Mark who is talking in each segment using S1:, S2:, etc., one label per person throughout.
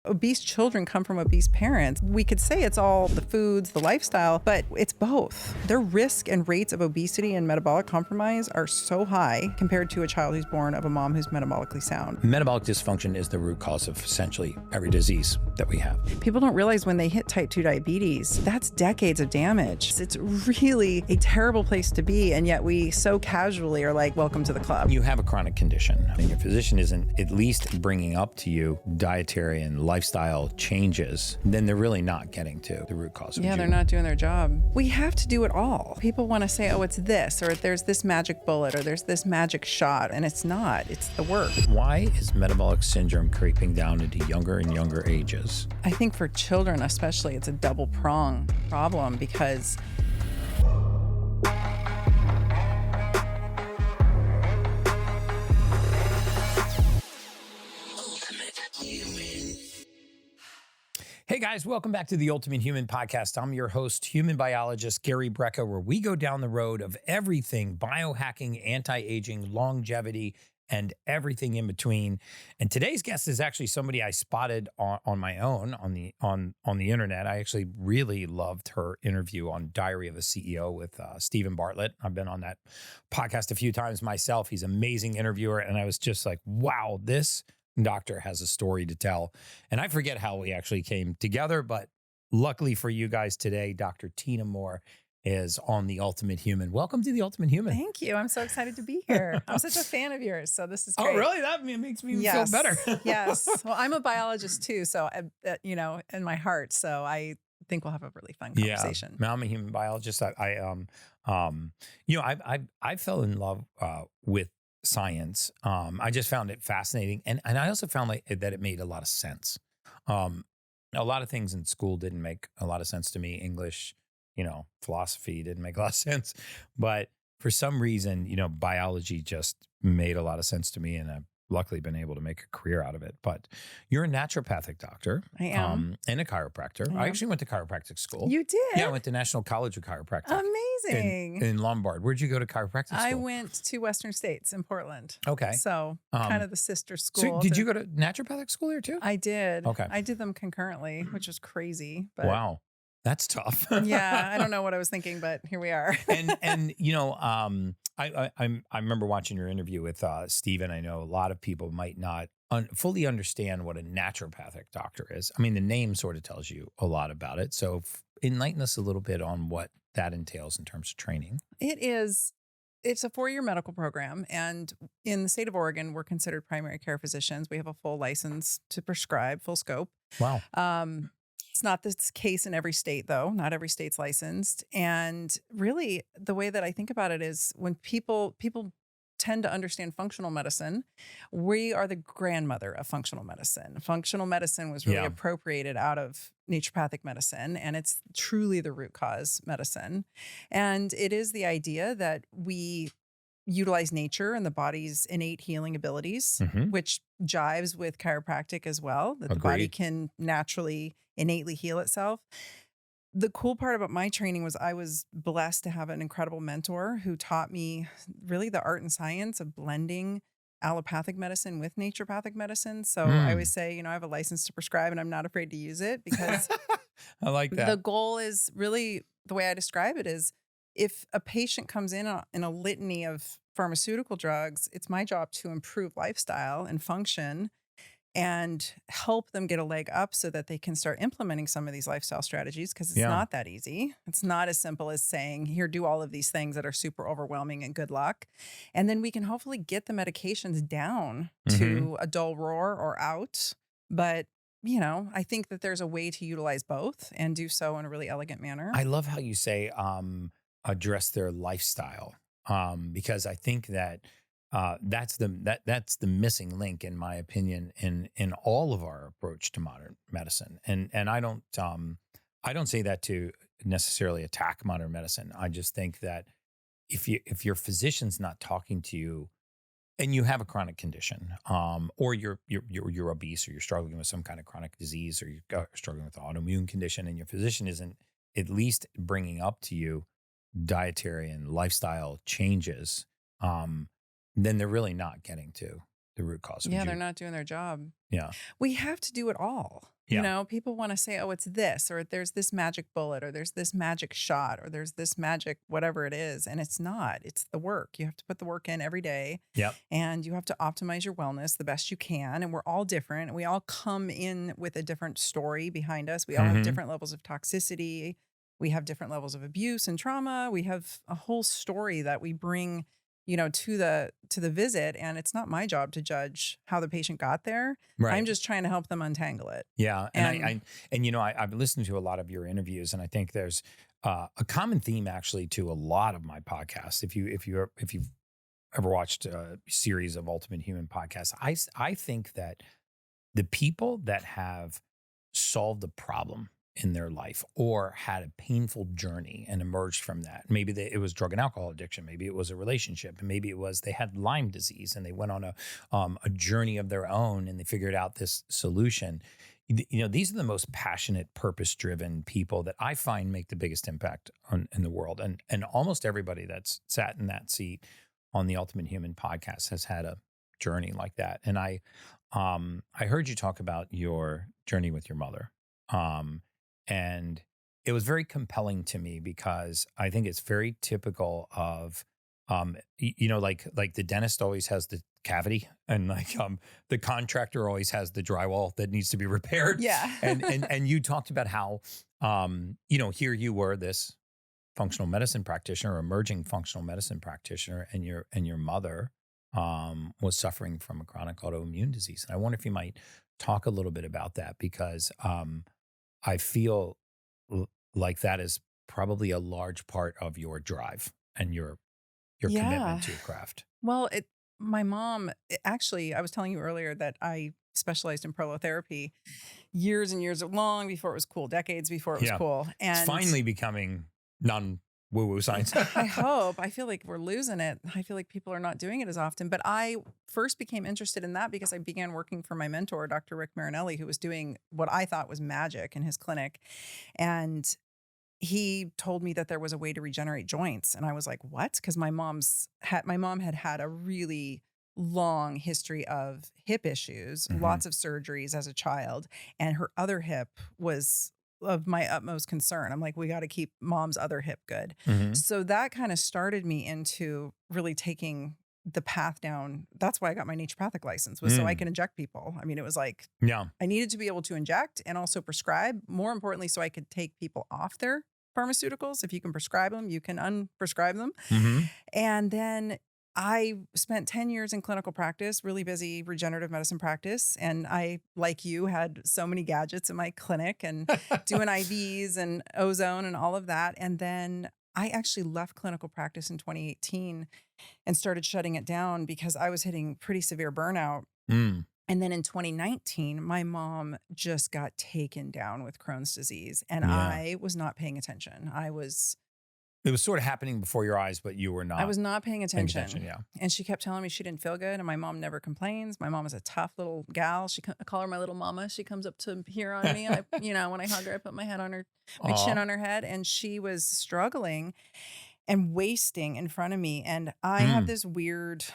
S1: Obese children come from obese parents. We could say it's all the foods, the lifestyle, but it's both. Their risk and rates of obesity and metabolic compromise are so high compared to a child who's born of a mom who's metabolically sound.
S2: Metabolic dysfunction is the root cause of essentially every disease that we have.
S1: People don't realize when they hit type 2 diabetes, that's decades of damage. It's really a terrible place to be, and yet we so casually are like, welcome to the club.
S2: You have a chronic condition, and your physician isn't at least bringing up to you dietary and lifestyle changes, then they're really not getting to the root cause.
S1: Yeah, they're not doing their job. We have to do it all. People want to say, oh, it's this, or there's this magic bullet, or there's this magic shot, and it's not. It's the work.
S2: Why is metabolic syndrome creeping down into younger and younger ages?
S1: I think for children especially, it's a double prong problem because
S2: Hey guys, welcome back to the Ultimate Human Podcast. I'm your host, human biologist Gary Brecka, where we go down the road of everything biohacking, anti-aging, longevity, and everything in between. And today's guest is actually somebody I spotted on my own on the internet. I actually really loved her interview on Diary of a CEO with Stephen Bartlett. I've been on that podcast a few times myself. He's an amazing interviewer, and I was just like, wow, this doctor has a story to tell. And I forget how we actually came together, but luckily for you guys today, Dr. Tyna Moore is on the Ultimate Human. Welcome to the Ultimate Human.
S1: Thank you. I'm so excited to be here. I'm such a fan of yours, so this is great.
S2: Oh, really? That makes me feel better.
S1: Yes. Well, I'm a biologist too, so you know, in my heart. So I think we'll have a really fun conversation.
S2: Yeah, I'm a human biologist. I fell in love with science. I just found it fascinating. And I also found that it made a lot of sense. A lot of things in school didn't make a lot of sense to me. English, philosophy didn't make a lot of sense. But for some reason, biology just made a lot of sense to me. And I've luckily been able to make a career out of it. But you're a naturopathic doctor.
S1: I am.
S2: And a chiropractor. I actually went to chiropractic school.
S1: You did?
S2: Yeah, I went to National College of Chiropractic.
S1: Amazing.
S2: In Lombard. Where'd you go to chiropractic school?
S1: I went to Western States in Portland.
S2: Okay.
S1: So kind of the sister school.
S2: So did you go to naturopathic school here too?
S1: I did.
S2: Okay.
S1: I did them concurrently, which was crazy. But
S2: wow. That's tough.
S1: Yeah, I don't know what I was thinking, but here we are.
S2: I remember watching your interview with Stephen. I know a lot of people might not fully understand what a naturopathic doctor is. I mean, the name sort of tells you a lot about it. So enlighten us a little bit on what that entails in terms of training.
S1: It's a 4-year medical program. And in the state of Oregon, we're considered primary care physicians. We have a full license to prescribe, full scope.
S2: Wow.
S1: It's not this case in every state, though. Not every state's licensed. And really, the way that I think about it is when people tend to understand functional medicine, we are the grandmother of functional medicine. Functional medicine was really appropriated out of naturopathic medicine, and it's truly the root cause medicine. And it is the idea that we utilize nature and the body's innate healing abilities, which jives with chiropractic as well, that the body can naturally, innately heal itself. The cool part about my training was I was blessed to have an incredible mentor who taught me really the art and science of blending allopathic medicine with naturopathic medicine. So I always say, I have a license to prescribe and I'm not afraid to use it because
S2: I like that.
S1: The goal is really, the way I describe it is, if a patient comes in a litany of pharmaceutical drugs, it's my job to improve lifestyle and function and help them get a leg up so that they can start implementing some of these lifestyle strategies, because it's not that easy. It's not as simple as saying, here, do all of these things that are super overwhelming and good luck. And then we can hopefully get the medications down to a dull roar or out. But I think that there's a way to utilize both and do so in a really elegant manner.
S2: I love how you say address their lifestyle, because I think that that's the missing link, in my opinion, in all of our approach to modern medicine. And I don't say that to necessarily attack modern medicine. I just think that if your physician's not talking to you, and you have a chronic condition, or you're obese, or you're struggling with some kind of chronic disease, or you're struggling with an autoimmune condition, and your physician isn't at least bringing up to you dietary and lifestyle changes, then they're really not getting to root cause.
S1: Yeah, they're not doing their job.
S2: Yeah.
S1: We have to do it all.
S2: Yeah.
S1: You know, people want to say, oh, it's this, or there's this magic bullet, or there's this magic shot, or there's this magic whatever it is. And it's not. It's the work. You have to put the work in every day.
S2: Yep.
S1: And you have to optimize your wellness the best you can. And we're all different. And we all come in with a different story behind us. We all have different levels of toxicity. We have different levels of abuse and trauma. We have a whole story that we bring, you know, to the visit. And it's not my job to judge how the patient got there.
S2: Right.
S1: I'm just trying to help them untangle it.
S2: Yeah. And you know, I've listened to a lot of your interviews, and I think there's a common theme actually to a lot of my podcasts. If you've ever watched a series of Ultimate Human podcasts, I think that the people that have solved the problem in their life or had a painful journey and emerged from that. Maybe it was drug and alcohol addiction. Maybe it was a relationship, and maybe it was they had Lyme disease and they went on a journey of their own and they figured out this solution. You know, these are the most passionate, purpose-driven people that I find make the biggest impact in the world. And almost everybody that's sat in that seat on the Ultimate Human podcast has had a journey like that. And I heard you talk about your journey with your mother. And it was very compelling to me because I think it's very typical of, you know, like the dentist always has the cavity, and like the contractor always has the drywall that needs to be repaired.
S1: Yeah.
S2: and you talked about how, you know, here you were, this functional medicine practitioner, emerging functional medicine practitioner, and your mother was suffering from a chronic autoimmune disease. And I wonder if you might talk a little bit about that, because I feel like that is probably a large part of your drive and your commitment to your craft.
S1: Well, my mom, actually, I was telling you earlier that I specialized in prolotherapy years and years, long before it was cool, decades before it was cool. And
S2: it's finally becoming non-woo-woo science.
S1: I hope. I feel like we're losing it. I feel like people are not doing it as often. But I first became interested in that because I began working for my mentor, Dr. Rick Marinelli, who was doing what I thought was magic in his clinic. And he told me that there was a way to regenerate joints. And I was like, what? Because my mom had a really long history of hip issues, lots of surgeries as a child. And her other hip was of my utmost concern. I'm like, we got to keep mom's other hip good. So that kind of started me into really taking the path down. That's why I got my naturopathic license, was so I can inject people. I mean, it was like, I needed to be able to inject and also prescribe, more importantly, so I could take people off their pharmaceuticals. If you can prescribe them, you can unprescribe them. And then I spent 10 years in clinical practice, really busy regenerative medicine practice. And I, like you, had so many gadgets in my clinic and doing IVs and ozone and all of that. And then I actually left clinical practice in 2018 and started shutting it down because I was hitting pretty severe burnout. And then in 2019, my mom just got taken down with Crohn's disease, and I was not paying attention. It was
S2: sort of happening before your eyes, but you were not.
S1: I was not paying attention.
S2: Yeah.
S1: And she kept telling me she didn't feel good. And my mom never complains. My mom is a tough little gal. I call her my little mama. She comes up to here on me. And when I hug her, I put my head on her, my chin on her head. And she was struggling and wasting in front of me. And I have this weird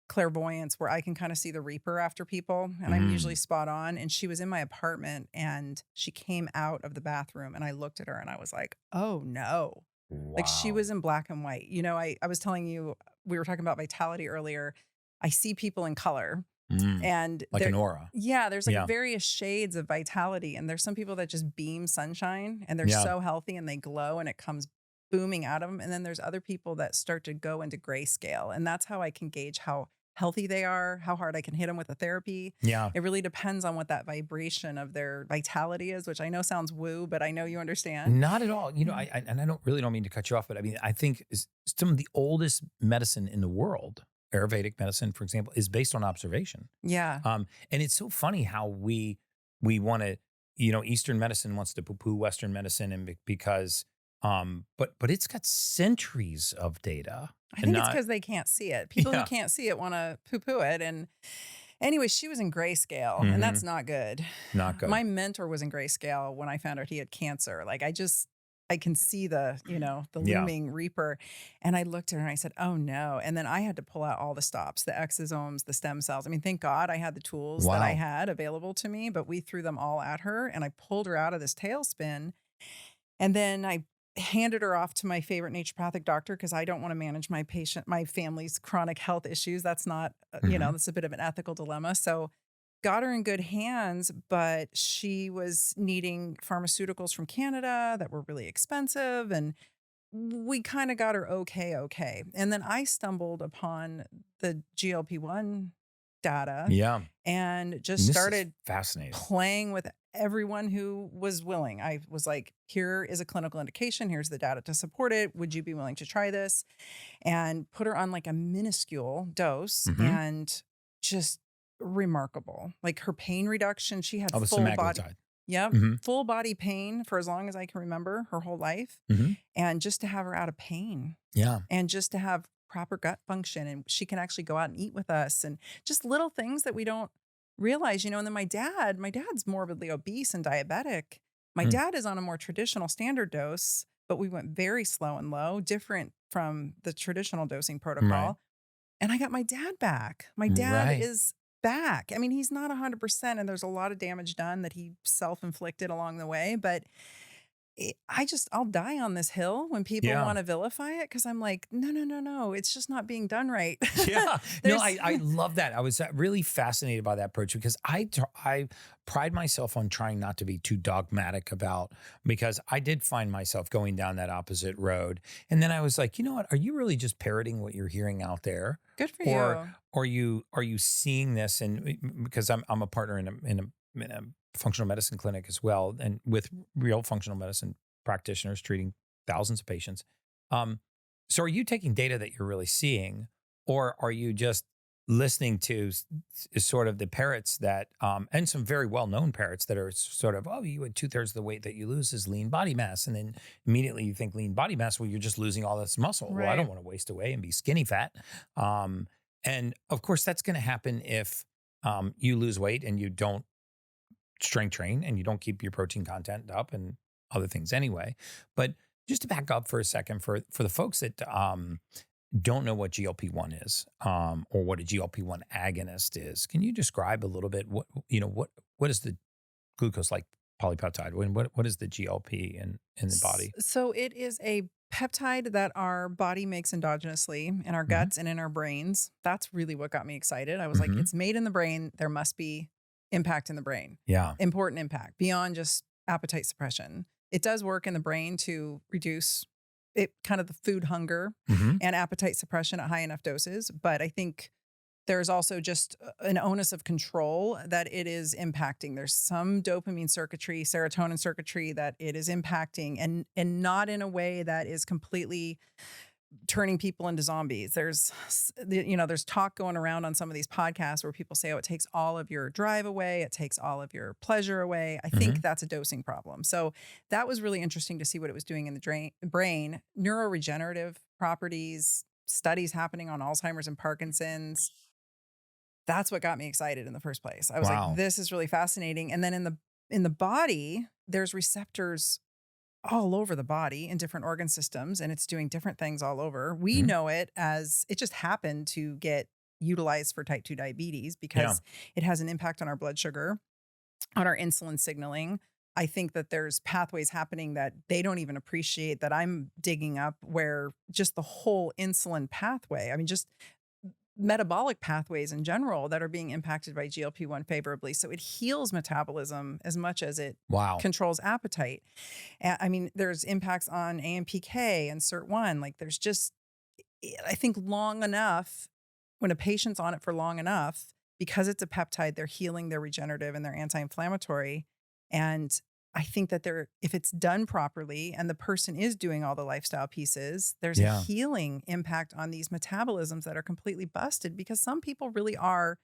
S1: clairvoyance where I can kind of see the reaper after people, and I'm usually spot on. And she was in my apartment, and she came out of the bathroom, and I looked at her and I was like, oh no.
S2: Wow.
S1: Like, she was in black and white. You know, I was telling you, we were talking about vitality earlier. I see people in color and
S2: like an aura.
S1: Yeah. There's like various shades of vitality. And there's some people that just beam sunshine and they're so healthy and they glow and it comes booming out of them. And then there's other people that start to go into grayscale. And that's how I can gauge how healthy they are, how hard I can hit them with a therapy. Yeah. It really depends on what that vibration of their vitality is, which I know sounds woo, but I know you understand.
S2: Not at all. You know, I don't mean to cut you off, but I mean, I think some of the oldest medicine in the world, Ayurvedic medicine, for example, is based on observation.
S1: Yeah.
S2: And it's so funny how we want to, Eastern medicine wants to poo-poo Western medicine, and because, but it's got centuries of data.
S1: I think it's because they can't see it. People who can't see it want to poo-poo it. And anyway, she was in grayscale, and that's not good.
S2: Not good.
S1: My mentor was in grayscale when I found out he had cancer. Like, I can see the, the
S2: Yeah.
S1: looming reaper. And I looked at her and I said, oh no. And then I had to pull out all the stops, the exosomes, the stem cells. I mean, thank God I had the tools that I
S2: Wow.
S1: had available to me, but we threw them all at her and I pulled her out of this tailspin. And then I handed her off to my favorite naturopathic doctor because I don't want to manage my family's chronic health issues. That's not,
S2: Mhm.
S1: that's a bit of an ethical dilemma. So got her in good hands, but she was needing pharmaceuticals from Canada that were really expensive. And we kind of got her okay. And then I stumbled upon the GLP-1 data
S2: Yeah.
S1: and just
S2: This is
S1: started
S2: fascinating.
S1: playing with everyone who was willing. I was like, here is a clinical indication. Here's the data to support it. Would you be willing to try this? And put her on like a minuscule dose
S2: Mhm.
S1: and just remarkable. Like her pain reduction, she had
S2: Oh, the
S1: full body.
S2: semaglutide.
S1: Yep.
S2: Mhm.
S1: Full body pain for as long as I can remember her whole life.
S2: Mhm.
S1: And just to have her out of pain
S2: Yeah.
S1: and just to have proper gut function and she can actually go out and eat with us and just little things that we don't realize, and then my dad's morbidly obese and diabetic. My
S2: Mm.
S1: dad is on a more traditional standard dose, but we went very slow and low, different from the traditional dosing
S2: Right.
S1: protocol. And I got my dad back. My dad
S2: Right.
S1: is back. I mean, he's not 100% and there's a lot of damage done that he self-inflicted along the way, but I'll die on this hill when people
S2: Yeah.
S1: want to vilify it because I'm like, no, no, no, no, it's just not being done right.
S2: Yeah. No,
S1: There's,
S2: I love that. I was really fascinated by that approach because I pride myself on trying not to be too dogmatic about, because I did find myself going down that opposite road. And then I was like, you know what? Are you really just parroting what you're hearing out there?
S1: good for
S2: Or
S1: you.
S2: are you seeing this? And because I'm a partner in a functional medicine clinic as well, and with real functional medicine practitioners treating thousands of patients. Um, so are you taking data that you're really seeing, or are you just listening to sort of the parrots that, and some very well-known parrots that are sort of, oh, you had 2/3 of the weight that you lose is lean body mass. And then immediately you think lean body mass, well, you're just losing all this muscle. Well, I
S1: Right.
S2: don't want to waste away and be skinny fat. And of course that's going to happen if you lose weight and you don't strength train and you don't keep your protein content up and other things anyway. But just to back up for a second, for the folks that don't know what GLP-1 is, or what a GLP-1 agonist is, can you describe a little bit what is the glucose like polypeptide? What is the GLP in the body?
S1: So it is a peptide that our body makes endogenously in our
S2: Hmm.
S1: guts and in our brains. That's really what got me excited. I was like,
S2: Hmm.
S1: it's made in the brain. There must be impact in the brain,
S2: Yeah.
S1: important impact beyond just appetite suppression. It does work in the brain to reduce it, kind of the food hunger
S2: Hmm.
S1: and appetite suppression at high enough doses. But I think there's also just an onus of control that it is impacting. There's some dopamine circuitry, serotonin circuitry that it is impacting, and not in a way that is completely turning people into zombies. There's talk going around on some of these podcasts where people say, oh, it takes all of your drive away, it takes all of your pleasure away. I
S2: Hmm.
S1: think that's a dosing problem. So that was really interesting to see what it was doing in the brain, neuroregenerative properties, studies happening on Alzheimer's and Parkinson's. That's what got me excited in the first place. I was like,
S2: Wow.
S1: this is really fascinating. And then in the body, there's receptors all over the body in different organ systems, and it's doing different things all over. We
S2: Mhm.
S1: know it as it just happened to get utilized for type 2 diabetes
S2: Yeah.
S1: because it has an impact on our blood sugar, on our insulin signaling. I think that there's pathways happening that they don't even appreciate that I'm digging up, where just the whole insulin pathway, I mean, just metabolic pathways in general that are being impacted by GLP-1 favorably. So it heals metabolism as much as it
S2: Wow.
S1: controls appetite. I mean, there's impacts on AMPK and SIRT1. Like there's just, I think long enough, when a patient's on it for long enough, because it's a peptide, they're healing, they're regenerative, and they're anti-inflammatory. And I think that if it's done properly and the person is doing all the lifestyle pieces, there's a
S2: Yeah.
S1: healing impact on these metabolisms that are completely busted because some people really are,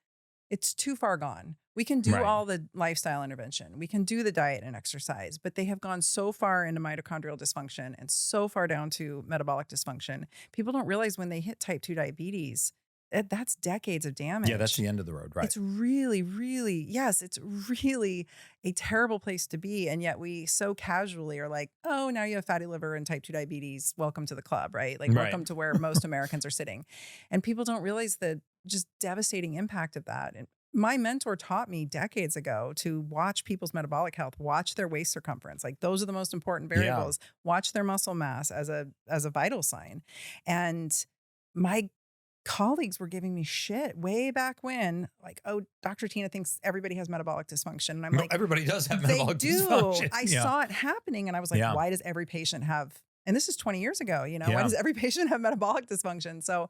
S1: it's too far gone. We can do
S2: Right.
S1: all the lifestyle intervention. We can do the diet and exercise, but they have gone so far into mitochondrial dysfunction and so far down to metabolic dysfunction. People don't realize when they hit type 2 diabetes, that's decades of damage.
S2: Yeah, that's the end of the road, right?
S1: It's really, really, yes, it's really a terrible place to be. And yet we so casually are like, oh, now you have fatty liver and type 2 diabetes. Welcome to the club, right? Like, welcome to where most Americans are sitting. And people don't realize the just devastating impact of that. And my mentor taught me decades ago to watch people's metabolic health, watch their waist circumference. Like, those are the most important variables. Watch their muscle mass as a vital sign. And my colleagues were giving me shit way back when, like, oh, Dr. Tyna thinks everybody has metabolic dysfunction. And I'm like,
S2: everybody does have metabolic dysfunction.
S1: I saw it happening. And I was like, why does every patient have, and this is 20 years ago, why does every patient have metabolic dysfunction? So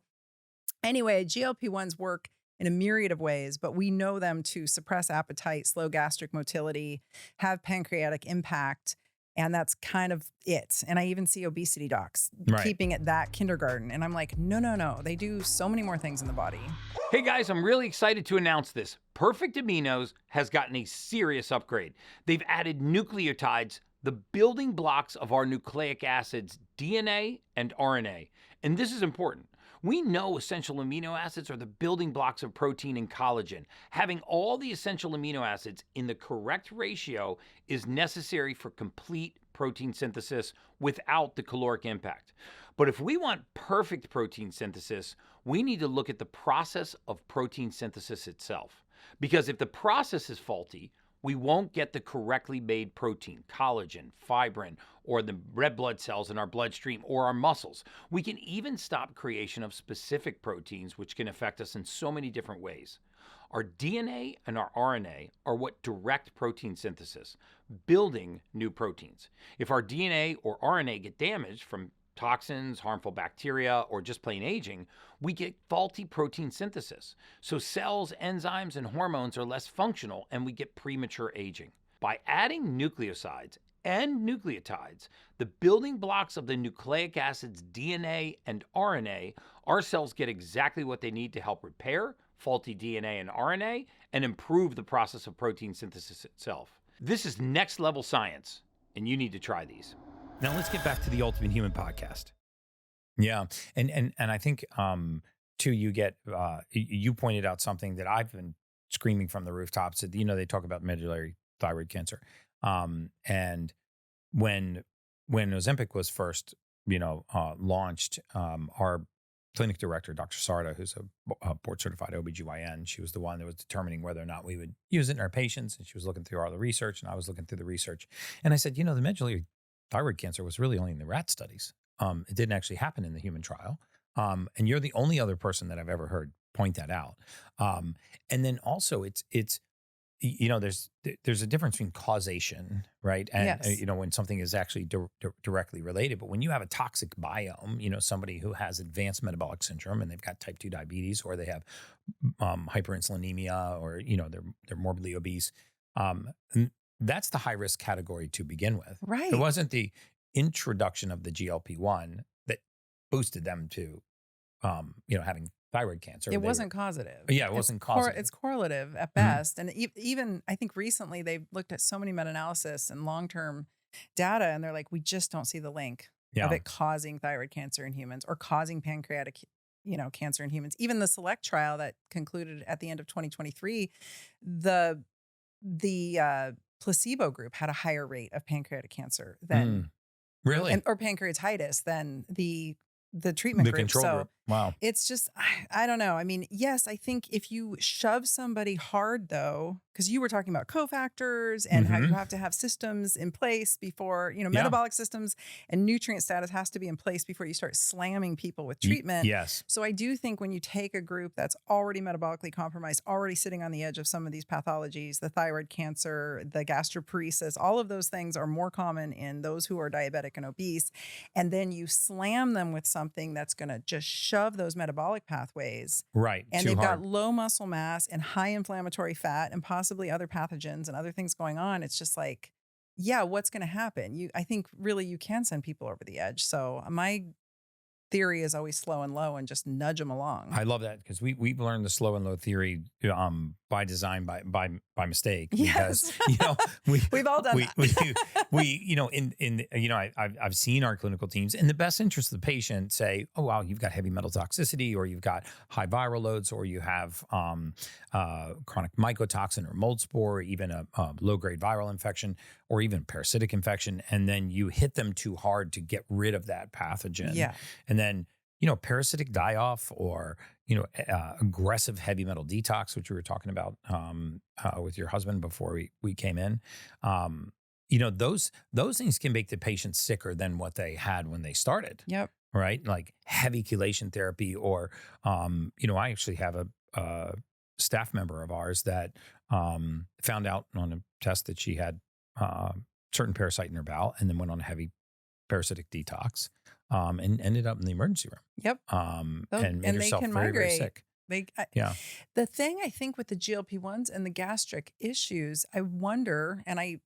S1: anyway, GLP-1s work in a myriad of ways, but we know them to suppress appetite, slow gastric motility, have pancreatic impact. And that's kind of it. And I even see obesity docs keeping it that kindergarten. And I'm like, no. They do so many more things in the body.
S3: Hey guys, I'm really excited to announce this. Perfect Aminos has gotten a serious upgrade. They've added nucleotides, the building blocks of our nucleic acids, DNA and RNA. And this is important. We know essential amino acids are the building blocks of protein and collagen. Having all the essential amino acids in the correct ratio is necessary for complete protein synthesis without the caloric impact. But if we want perfect protein synthesis, we need to look at the process of protein synthesis itself. Because if the process is faulty, we won't get the correctly made protein, collagen, fibrin, or the red blood cells in our bloodstream or our muscles. We can even stop creation of specific proteins, which can affect us in so many different ways. Our DNA and our RNA are what direct protein synthesis, building new proteins. If our DNA or RNA get damaged from toxins, harmful bacteria, or just plain aging, we get faulty protein synthesis. So cells, enzymes, and hormones are less functional and we get premature aging. By adding nucleosides and nucleotides, the building blocks of the nucleic acids DNA and RNA, our cells get exactly what they need to help repair faulty DNA and RNA and improve the process of protein synthesis itself. This is next level science, and you need to try these.
S2: Now let's get back to the Ultimate Human podcast. Yeah. And I think, too, you pointed out something that I've been screaming from the rooftops. They talk about medullary thyroid cancer. And when Ozempic was first, launched, our clinic director, Dr. Sarda, who's a board certified OBGYN, she was the one that was determining whether or not we would use it in our patients. And she was looking through all the research and I was looking through the research. And I said, the medullary thyroid cancer was really only in the rat studies. It didn't actually happen in the human trial. And you're the only other person that I've ever heard point that out. And then also it's there's a difference between causation, right? And, when something is actually directly related, but when you have a toxic biome, somebody who has advanced metabolic syndrome and they've got type 2 diabetes or they have hyperinsulinemia or, they're morbidly obese, that's the high risk category to begin with.
S1: Right.
S2: It wasn't the introduction of the GLP-1 that boosted them to, having thyroid cancer.
S1: It wasn't causative.
S2: Yeah, it wasn't causative.
S1: It's correlative at best. And even I think recently they've looked at so many meta-analysis and long-term data, and they're like, we just don't see the link of it causing thyroid cancer in humans or causing pancreatic cancer in humans. Even the SELECT trial that concluded at the end of 2023, the placebo group had a higher rate of pancreatic cancer than or pancreatitis than the treatment group.
S2: Control group. Wow.
S1: It's just, I don't know. I mean, yes, I think if you shove somebody hard though, because you were talking about cofactors and how you have to have systems in place before, metabolic systems and nutrient status has to be in place before you start slamming people with treatment.
S2: Yes.
S1: So I do think when you take a group that's already metabolically compromised, already sitting on the edge of some of these pathologies, the thyroid cancer, the gastroparesis, all of those things are more common in those who are diabetic and obese. And then you slam them with something that's going to just shove those metabolic pathways.
S2: Right.
S1: And they've got low muscle mass and high inflammatory fat and possibly other pathogens and other things going on. It's just like, yeah, what's going to happen? I think really you can send people over the edge. So my theory is always slow and low and just nudge them along.
S2: I love that because we've learned the slow and low theory by design, by mistake,
S1: Yes.
S2: because
S1: We've all done that.
S2: I've seen our clinical teams in the best interest of the patient say, oh wow, you've got heavy metal toxicity, or you've got high viral loads, or you have chronic mycotoxin or mold spore, or even a low grade viral infection, or even parasitic infection, and then you hit them too hard to get rid of that pathogen,
S1: Yeah.
S2: and then parasitic die-off, or aggressive heavy metal detox, which we were talking about with your husband before we came in. Those things can make the patient sicker than what they had when they started.
S1: Yep.
S2: Right, like heavy chelation therapy, or I actually have a staff member of ours that found out on a test that she had certain parasite in her bowel, and then went on a heavy parasitic detox. And ended up in the emergency room.
S1: Yep.
S2: And made herself very, very sick.
S1: Yeah. The thing I think with the GLP-1s and the gastric issues, I wonder, and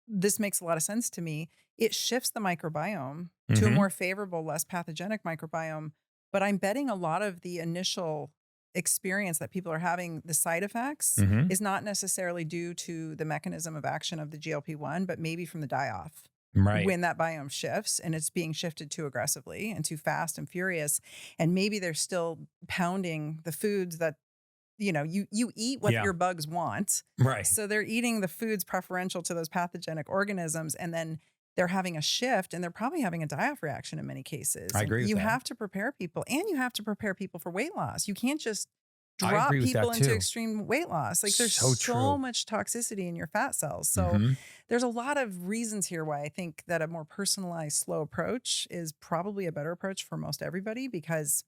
S1: this makes a lot of sense to me, it shifts the microbiome to a more favorable, less pathogenic microbiome. But I'm betting a lot of the initial experience that people are having, the side effects, is not necessarily due to the mechanism of action of the GLP-1, but maybe from the die-off.
S2: Right.
S1: When that biome shifts and it's being shifted too aggressively and too fast and furious. And maybe they're still pounding the foods that, you eat what your bugs want.
S2: Right.
S1: So they're eating the foods preferential to those pathogenic organisms. And then they're having a shift, and they're probably having a die-off reaction in many cases.
S2: I agree with
S1: you
S2: that.
S1: have to prepare people, and you have to prepare people for weight loss. You can't just
S2: I
S1: drop
S2: agree with
S1: people
S2: that
S1: into
S2: too.
S1: extreme weight loss. Like there's
S2: So
S1: so
S2: true.
S1: much toxicity in your fat cells. So there's a lot of reasons here why I think that a more personalized, slow approach is probably a better approach for most everybody, because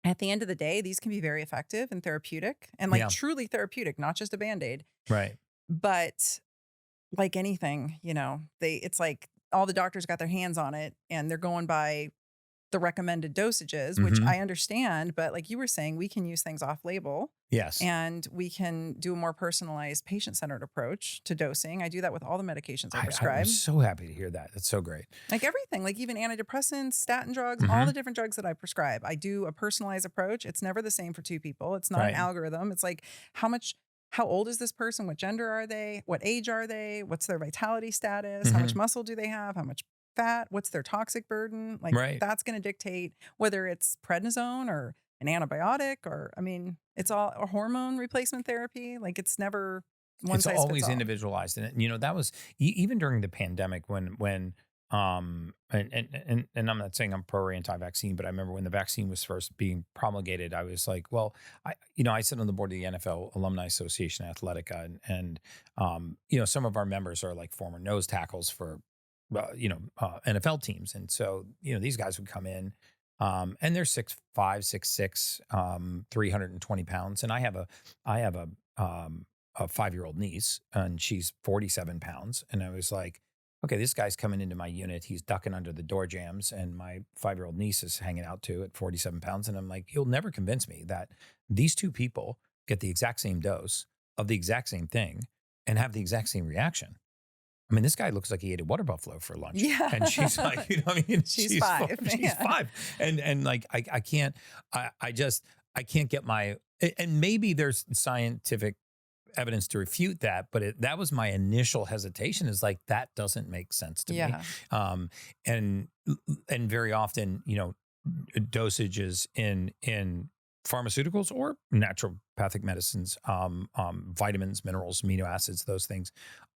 S1: at the end of the day, these can be very effective and therapeutic, and truly therapeutic, not just a Band-Aid.
S2: Right.
S1: But like anything, it's like all the doctors got their hands on it, and they're going by the recommended dosages, which I understand. But like you were saying, we can use things off label.
S2: Yes.
S1: And we can do a more personalized, patient-centered approach to dosing. I do that with all the medications I prescribe.
S2: I'm so happy to hear that. That's so great.
S1: Like everything, like even antidepressants, statin drugs, all the different drugs that I prescribe. I do a personalized approach. It's never the same for two people. It's not an algorithm. It's like how old is this person? What gender are they? What age are they? What's their vitality status? How much muscle do they have? How much fat? What's their toxic burden? Like that's going to dictate whether it's prednisone or an antibiotic, or it's all a hormone replacement therapy. Like it's never one size fits all.
S2: It's always individualized. And that was even during the pandemic when and I'm not saying I'm pro or anti-vaccine, but I remember when the vaccine was first being promulgated, I was like, well, I sit on the board of the NFL Alumni Association Athletica, and some of our members are like former nose tackles for NFL teams. And so, these guys would come in, and they're 6'5", 6'6", 320 pounds. And I have a 5-year-old niece, and she's 47 pounds. And I was like, okay, this guy's coming into my unit. He's ducking under the door jams, and my 5-year-old niece is hanging out too at 47 pounds. And I'm like, you'll never convince me that these two people get the exact same dose of the exact same thing and have the exact same reaction. I mean, this guy looks like he ate a water buffalo for lunch.
S1: Yeah.
S2: And she's like, she's 5. She's 5. And like, I can't get and maybe there's scientific evidence to refute that, but that was my initial hesitation, is like, that doesn't make sense to me. And very often, dosages in pharmaceuticals or naturopathic medicines, vitamins, minerals, amino acids, those things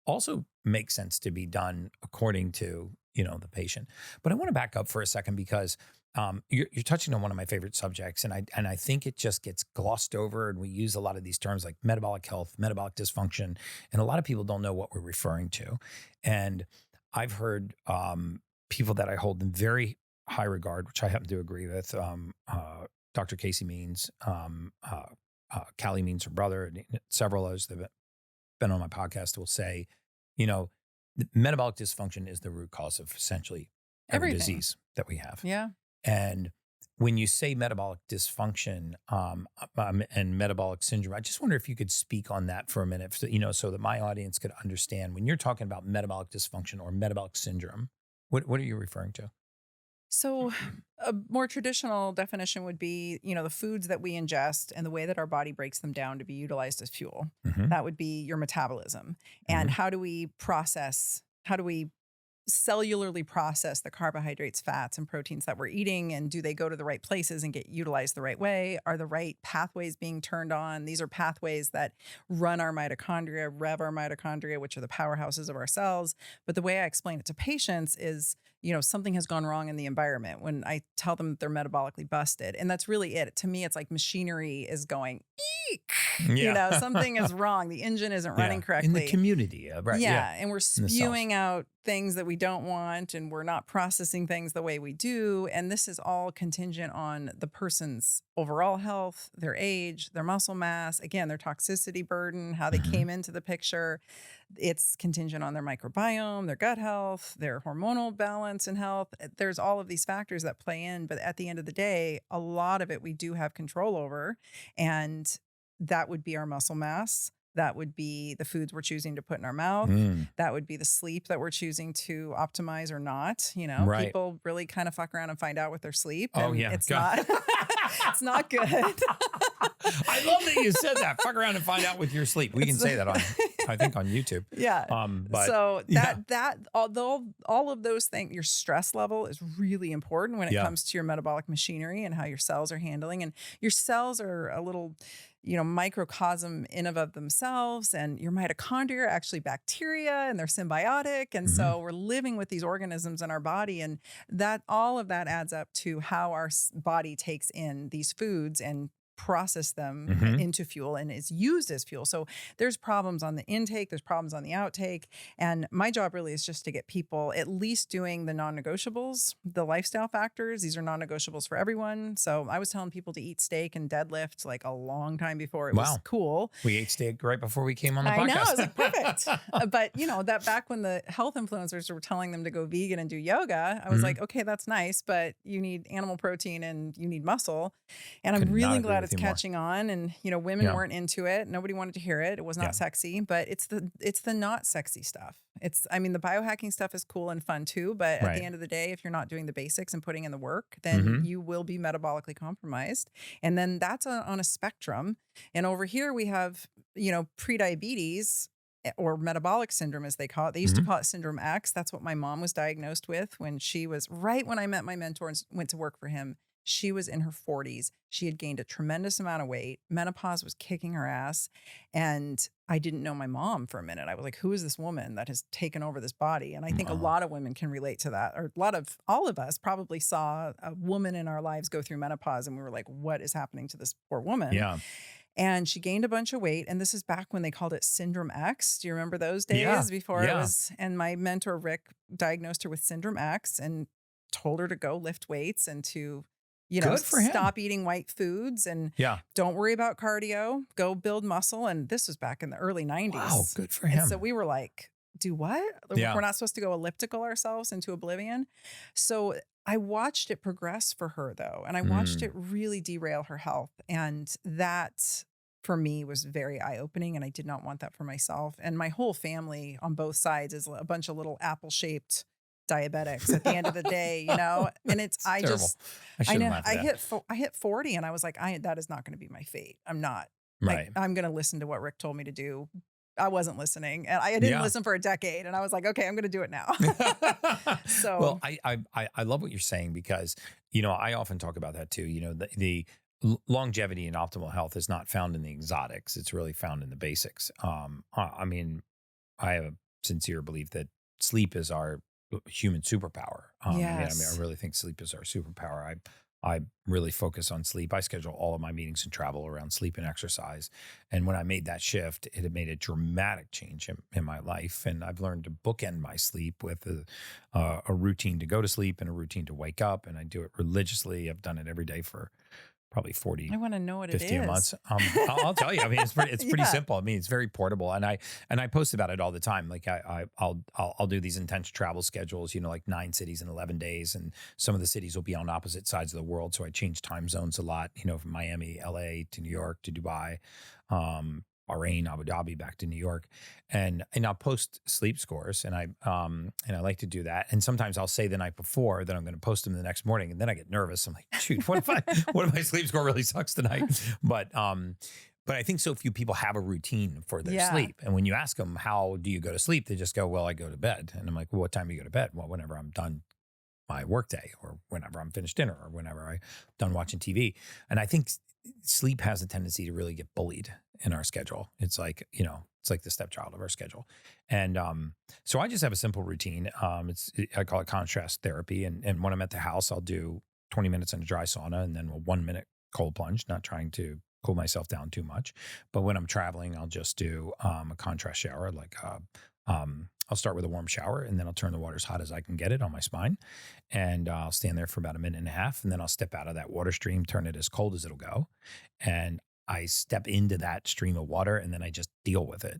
S2: also make sense to be done according to, the patient. But I want to back up for a second, because you're touching on one of my favorite subjects, and I think it just gets glossed over, and we use a lot of these terms like metabolic health, metabolic dysfunction, and a lot of people don't know what we're referring to. And I've heard people that I hold in very high regard, which I happen to agree with, Dr. Casey Means, Callie Means, her brother, and several others that have been on my podcast will say, metabolic dysfunction is the root cause of essentially every disease that we have.
S1: Yeah.
S2: And when you say metabolic dysfunction and metabolic syndrome, I just wonder if you could speak on that for a minute, so that my audience could understand when you're talking about metabolic dysfunction or metabolic syndrome, what are you referring to?
S1: So, a more traditional definition would be, the foods that we ingest and the way that our body breaks them down to be utilized as fuel.
S2: Hmm.
S1: That would be your metabolism. And
S2: Hmm.
S1: how do we cellularly process the carbohydrates, fats, and proteins that we're eating? And do they go to the right places and get utilized the right way? Are the right pathways being turned on? These are pathways that run our mitochondria, rev our mitochondria, which are the powerhouses of our cells. But the way I explain it to patients is, something has gone wrong in the environment when I tell them they're metabolically busted. And that's really it. To me, it's like machinery is going, eek.
S2: Yeah.
S1: Something is wrong. The engine isn't running
S2: In
S1: correctly.
S2: the community, right?
S1: Yeah, and we're
S2: In the cells.
S1: spewing out things that we don't want, and we're not processing things the way we do. And this is all contingent on the person's overall health, their age, their muscle mass, again, their toxicity burden, how they
S2: Mhm.
S1: came into the picture. It's contingent on their microbiome, their gut health, their hormonal balance and health. There's all of these factors that play in, but at the end of the day, a lot of it we do have control over. And that would be our muscle mass. That would be the foods we're choosing to put in our mouth.
S2: Mm.
S1: That would be the sleep that we're choosing to optimize or not.
S2: Right.
S1: People really kind of fuck around and find out with their sleep.
S2: Oh,
S1: And
S2: yeah.
S1: it's
S2: God.
S1: not, it's not good.
S2: I love that you said that. Fuck around and find out with your sleep. We can say that I think on YouTube.
S1: Yeah.
S2: But
S1: So
S2: yeah.
S1: although all of those things, your stress level is really important when it
S2: Yeah.
S1: comes to your metabolic machinery and how your cells are handling. And your cells are a little, microcosm in of themselves, and your mitochondria are actually bacteria and they're symbiotic. And so we're living with these organisms in our body, and that all of that adds up to how our body takes in these foods and process them
S2: Mhm.
S1: into fuel and is used as fuel. So there's problems on the intake, there's problems on the outtake. And my job really is just to get people at least doing the non-negotiables, the lifestyle factors. These are non-negotiables for everyone. So I was telling people to eat steak and deadlift like a long time before it was
S2: Wow.
S1: cool.
S2: We ate steak right before we came on the
S1: I
S2: podcast.
S1: know, I was like, perfect. But that back when the health influencers were telling them to go vegan and do yoga, I was
S2: Mhm.
S1: like, okay, that's nice, but you need animal protein and you need muscle. And
S2: Could
S1: I'm
S2: not
S1: really
S2: agree
S1: glad
S2: with
S1: it's
S2: you more.
S1: catching on. And, women
S2: Yeah.
S1: weren't into it. Nobody wanted to hear it. It was not
S2: Yeah.
S1: sexy, but it's the not sexy stuff. The biohacking stuff is cool and fun too. But at
S2: Right.
S1: the end of the day, if you're not doing the basics and putting in the work, then
S2: Mhm.
S1: you will be metabolically compromised. And then that's on a spectrum. And over here we have, prediabetes or metabolic syndrome, as they call it. They used to
S2: Mhm.
S1: call it syndrome X. That's what my mom was diagnosed with when she was right when I met my mentor and went to work for him. She was in her 40s. She had gained a tremendous amount of weight. Menopause was kicking her ass. And I didn't know my mom for a minute. I was like, who is this woman that has taken over this body? And I think a
S2: Wow.
S1: lot of women can relate to that. Or all of us probably saw a woman in our lives go through menopause and we were like, what is happening to this poor woman?
S2: Yeah.
S1: And she gained a bunch of weight. And this is back when they called it Syndrome X. Do you remember those days
S2: Yeah.
S1: before it
S2: Yeah.
S1: was? And my mentor, Rick, diagnosed her with Syndrome X and told her to go lift weights and to,
S2: Good for him.
S1: stop eating white foods and
S2: Yeah.
S1: don't worry about cardio, go build muscle. And this was back in the early 90s.
S2: Wow. Good for
S1: And
S2: him.
S1: so we were like, do what?
S2: Yeah.
S1: We're not supposed to go elliptical ourselves into oblivion. So I watched it progress for her though. And I watched it really derail her health. And that for me was very eye-opening. And I did not want that for myself. And my whole family on both sides is a bunch of little apple-shaped diabetics at the end of the day, and it's I
S2: terrible.
S1: just
S2: I
S1: I
S2: shouldn't
S1: know
S2: laugh at that.
S1: I hit 40 and I was like, that is not going to be my fate. I'm not.
S2: Right.
S1: I'm going to listen to what Rick told me to do. I wasn't listening, and I didn't
S2: Yeah.
S1: listen for a decade, and I was like, okay, I'm going to do it now. So
S2: Well, I love what you're saying because, I often talk about that too. The longevity and optimal health is not found in the exotics. It's really found in the basics. I have a sincere belief that sleep is our human superpower.
S1: Yes.
S2: I really think sleep is our superpower. I really focus on sleep. I schedule all of my meetings and travel around sleep and exercise. And when I made that shift, it had made a dramatic change in my life. And I've learned to bookend my sleep with a routine to go to sleep and a routine to wake up. And I do it religiously. I've done it every day for probably 40,
S1: I want to know what it
S2: 50
S1: is.
S2: a month. I'll tell you. It's pretty
S1: Yeah.
S2: simple. It's very portable, and I post about it all the time. Like I'll do these intense travel schedules. Like 9 cities in 11 days, and some of the cities will be on opposite sides of the world. So I change time zones a lot. From Miami, LA to New York to Dubai. Bahrain, Abu Dhabi, back to New York, and I'll post sleep scores, and I like to do that. And sometimes I'll say the night before that I'm going to post them the next morning, and then I get nervous. I'm like, shoot, what if my sleep score really sucks tonight? But I think so few people have a routine for their sleep, and when you ask them how do you go to sleep, they just go, well, I go to bed, and I'm like, well, what time do you go to bed? Well, whenever I'm done my workday, or whenever I'm finished dinner, or whenever I'm done watching TV. And I think sleep has a tendency to really get bullied in our schedule. It's like, it's like the stepchild of our schedule. And so I just have a simple routine. I call it contrast therapy. And when I'm at the house, I'll do 20 minutes in a dry sauna and then a 1 minute cold plunge, not trying to cool myself down too much. But when I'm traveling, I'll just do a contrast shower, like I'll start with a warm shower, and then I'll turn the water as hot as I can get it on my spine. And I'll stand there for about a minute and a half. And then I'll step out of that water stream, turn it as cold as it'll go. And I step into that stream of water, and then I just deal with it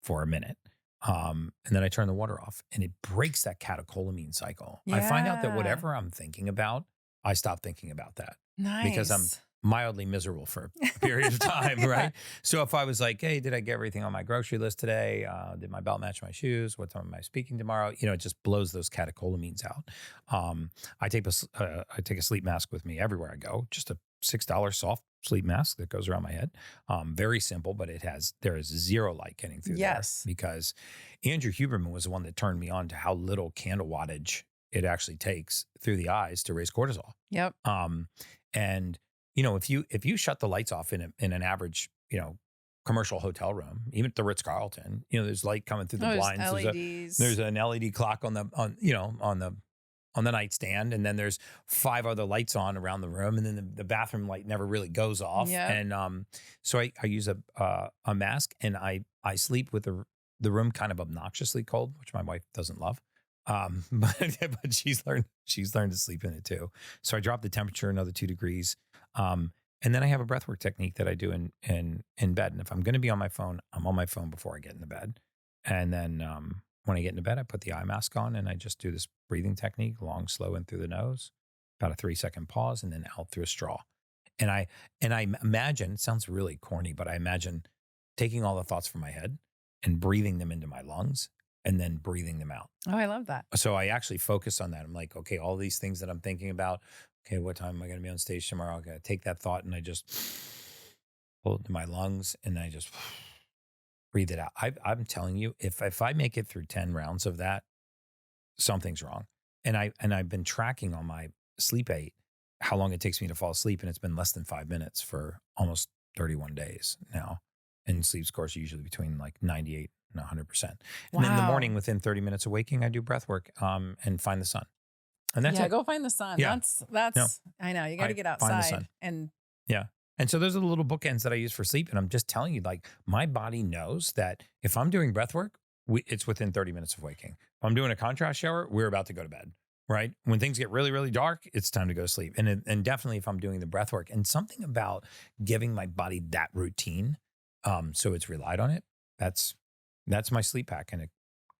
S2: for a minute. And then I turn the water off, and it breaks that catecholamine cycle. I find out that whatever I'm thinking about, I stop thinking about that.
S1: Nice.
S2: Because I'm mildly miserable for a period of time, right? So if I was like, hey, did I get everything on my grocery list today? Did my belt match my shoes? What time am I speaking tomorrow? It just blows those catecholamines out. I take a sleep mask with me everywhere I go, just a $6 soft sleep mask that goes around my head. Very simple, but there is zero light getting through there, because Andrew Huberman was the one that turned me on to how little candle wattage it actually takes through the eyes to raise cortisol.
S1: Yep.
S2: And if you shut the lights off in an average, commercial hotel room, even at the Ritz-Carlton, there's light coming through the blinds.
S1: LEDs.
S2: There's an LED clock on the nightstand, and then there's 5 other lights on around the room, and then the bathroom light never really goes off.
S1: Yeah.
S2: And so I use a mask, and I sleep with the room kind of obnoxiously cold, which my wife doesn't love. But she's learned to sleep in it too. So I drop the temperature another 2 degrees. And then I have a breathwork technique that I do in bed. And if I'm going to be on my phone, I'm on my phone before I get into bed. And then when I get into bed, I put the eye mask on, and I just do this breathing technique, long, slow in through the nose, about a 3-second pause, and then out through a straw. And I imagine, it sounds really corny, but I imagine taking all the thoughts from my head and breathing them into my lungs, and then breathing them out.
S1: Oh, I love that.
S2: So I actually focus on that. I'm like, okay, all these things that I'm thinking about, okay, what time am I going to be on stage tomorrow? I got to take that thought, and I just pull it into my lungs, and I just breathe it out. I'm telling you, if I make it through 10 rounds of that, something's wrong. And I've been tracking on my sleep aid how long it takes me to fall asleep, and it's been less than 5 minutes for almost 31 days now. And sleep scores are usually between like 98 and 100%. And then in the morning, within 30 minutes of waking, I do breath work and find the sun. And that's it.
S1: Go find the sun.
S2: Yeah.
S1: That's I know, you got to get outside. And
S2: And so those are the little bookends that I use for sleep. And I'm just telling you, like, my body knows that if I'm doing breath work, it's within 30 minutes of waking. If I'm doing a contrast shower, we're about to go to bed, right? When things get really, really dark, it's time to go to sleep. And definitely if I'm doing the breath work, and something about giving my body that routine, so it's relied on it, that's my sleep hack. And it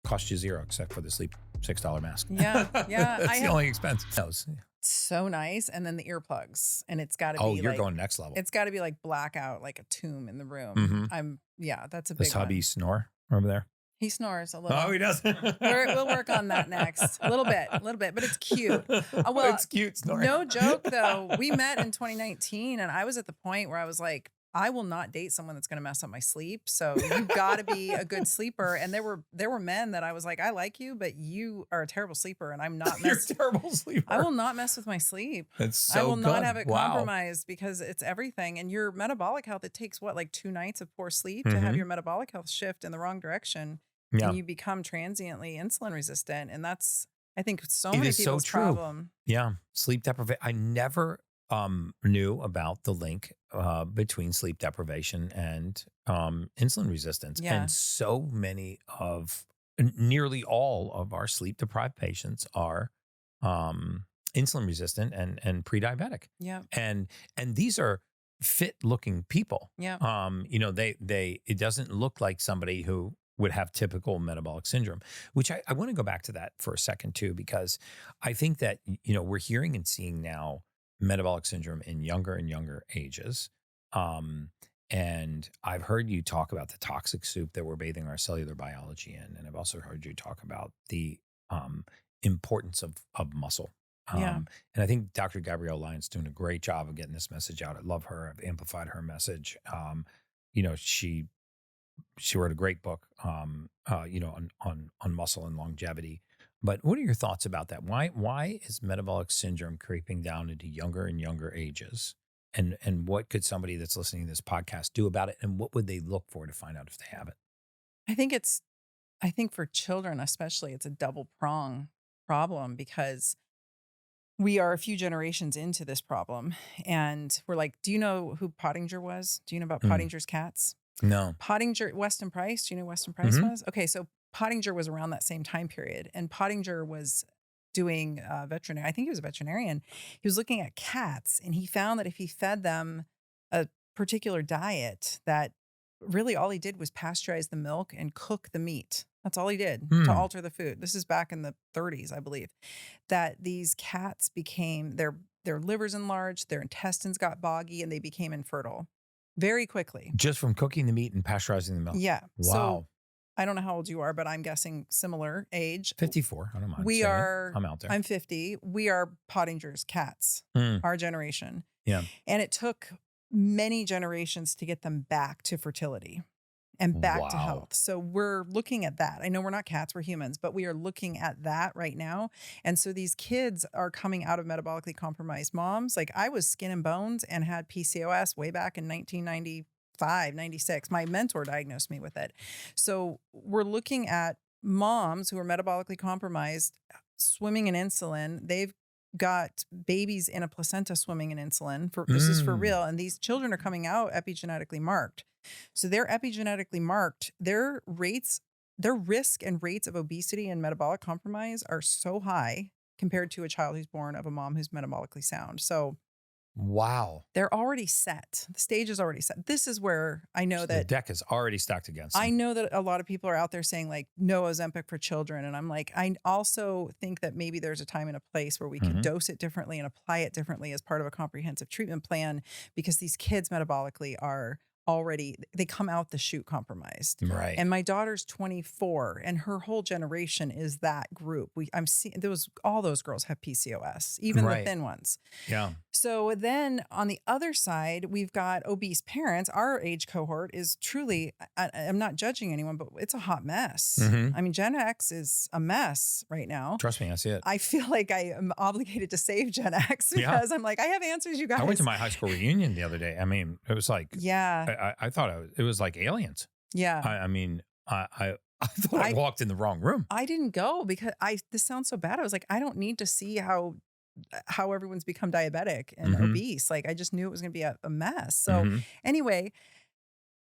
S2: costs you zero except for the sleep $6 mask.
S1: Yeah.
S2: That's the only expense.
S1: So nice. And then the earplugs, and it's got to be
S2: you're going next level.
S1: It's got to be like blackout, like a tomb in the room.
S2: Mm-hmm.
S1: That's a big
S2: Does hubby snore over there?
S1: He snores a little.
S2: Oh, he does.
S1: We'll work on that next. A little bit, but it's cute. Well,
S2: it's cute snoring.
S1: No joke though. We met in 2019, and I was at the point where I was like, I will not date someone that's going to mess up my sleep. So you've got to be a good sleeper. And there were men that I was like, I like you, but you are a terrible sleeper, and I'm not.
S2: You're a terrible sleeper.
S1: I will not mess with my sleep.
S2: That's so
S1: I will
S2: good.
S1: not have it compromised, because it's everything. And your metabolic health, it takes like 2 nights of poor sleep to have your metabolic health shift in the wrong direction. Yeah. And you become transiently insulin resistant. And that's, I think, so many people's problem.
S2: Yeah. Sleep deprivation. I never knew about the link between sleep deprivation and insulin resistance.
S1: Yeah.
S2: And so many nearly all of our sleep deprived patients are insulin resistant and pre-diabetic.
S1: Yeah.
S2: And these are fit looking people.
S1: Yeah.
S2: It doesn't look like somebody who would have typical metabolic syndrome, which I want to go back to that for a second too, because I think that, we're hearing and seeing now metabolic syndrome in younger and younger ages. And I've heard you talk about the toxic soup that we're bathing our cellular biology in. And I've also heard you talk about the importance of muscle.
S1: Yeah.
S2: And I think Dr. Gabrielle Lyon's doing a great job of getting this message out. I love her. I've amplified her message. She wrote a great book, on muscle and longevity. But what are your thoughts about that? Why is metabolic syndrome creeping down into younger and younger ages? And what could somebody that's listening to this podcast do about it? And what would they look for to find out if they have it?
S1: I think for children especially, it's a double prong problem because we are a few generations into this problem. And we're like, do you know who Pottinger was? Do you know about Pottinger's cats?
S2: No.
S1: Pottinger, Weston Price. Do you know who Weston Price was? Okay, so Pottinger was around that same time period, and Pottinger was doing veterinary. I think he was a veterinarian. He was looking at cats, and he found that if he fed them a particular diet, that really all he did was pasteurize the milk and cook the meat. That's all he did to alter the food. This is back in the 30s, I believe, that these cats became their livers enlarged, their intestines got boggy, and they became infertile very quickly.
S2: Just from cooking the meat and pasteurizing the milk.
S1: Yeah.
S2: Wow.
S1: So I don't know how old you are, but I'm guessing similar age.
S2: 54. I don't mind. I'm out there.
S1: I'm 50. We are Pottinger's cats, our generation.
S2: Yeah.
S1: And it took many generations to get them back to fertility and back to health. So we're looking at that. I know we're not cats, we're humans, but we are looking at that right now. And so these kids are coming out of metabolically compromised moms. Like I was skin and bones and had PCOS way back in 1995, 96. My mentor diagnosed me with it. So we're looking at moms who are metabolically compromised, swimming in insulin. They've got babies in a placenta swimming in insulin. This is for real. And these children are coming out epigenetically marked. So they're epigenetically marked. Their risk and rates of obesity and metabolic compromise are so high compared to a child who's born of a mom who's metabolically sound. So they're already set. The stage is already set. This is where I know that
S2: the deck is already stacked against them.
S1: I know that a lot of people are out there saying like no Ozempic for children. And I'm like, I also think that maybe there's a time and a place where we can dose it differently and apply it differently as part of a comprehensive treatment plan, because these kids metabolically are already, they come out the chute compromised.
S2: Right.
S1: And my daughter's 24 and her whole generation is that group. I'm seeing all those girls have PCOS, even the thin ones.
S2: Yeah.
S1: So then on the other side, we've got obese parents. Our age cohort is truly, I'm not judging anyone, but it's a hot mess. I mean, Gen X is a mess right now.
S2: Trust me, I see it.
S1: I feel like I am obligated to save Gen X because I'm like, I have answers, you guys.
S2: I went to my high school reunion the other day. I mean, it was like, I thought it was like aliens. Yeah. I thought I walked in the wrong room.
S1: I didn't go because this sounds so bad. I was like, I don't need to see how everyone's become diabetic and obese. Like, I just knew it was going to be a mess. So anyway,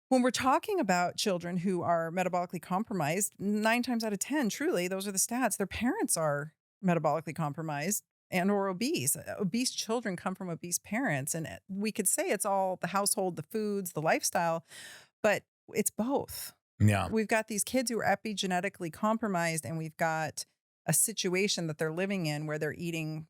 S1: when we're talking about children who are metabolically compromised, 9 times out of 10, truly, those are the stats. Their parents are metabolically compromised and or obese. Obese children come from obese parents. And we could say it's all the household, the foods, the lifestyle, but it's both.
S2: Yeah.
S1: We've got these kids who are epigenetically compromised, and we've got a situation that they're living in where they're eating,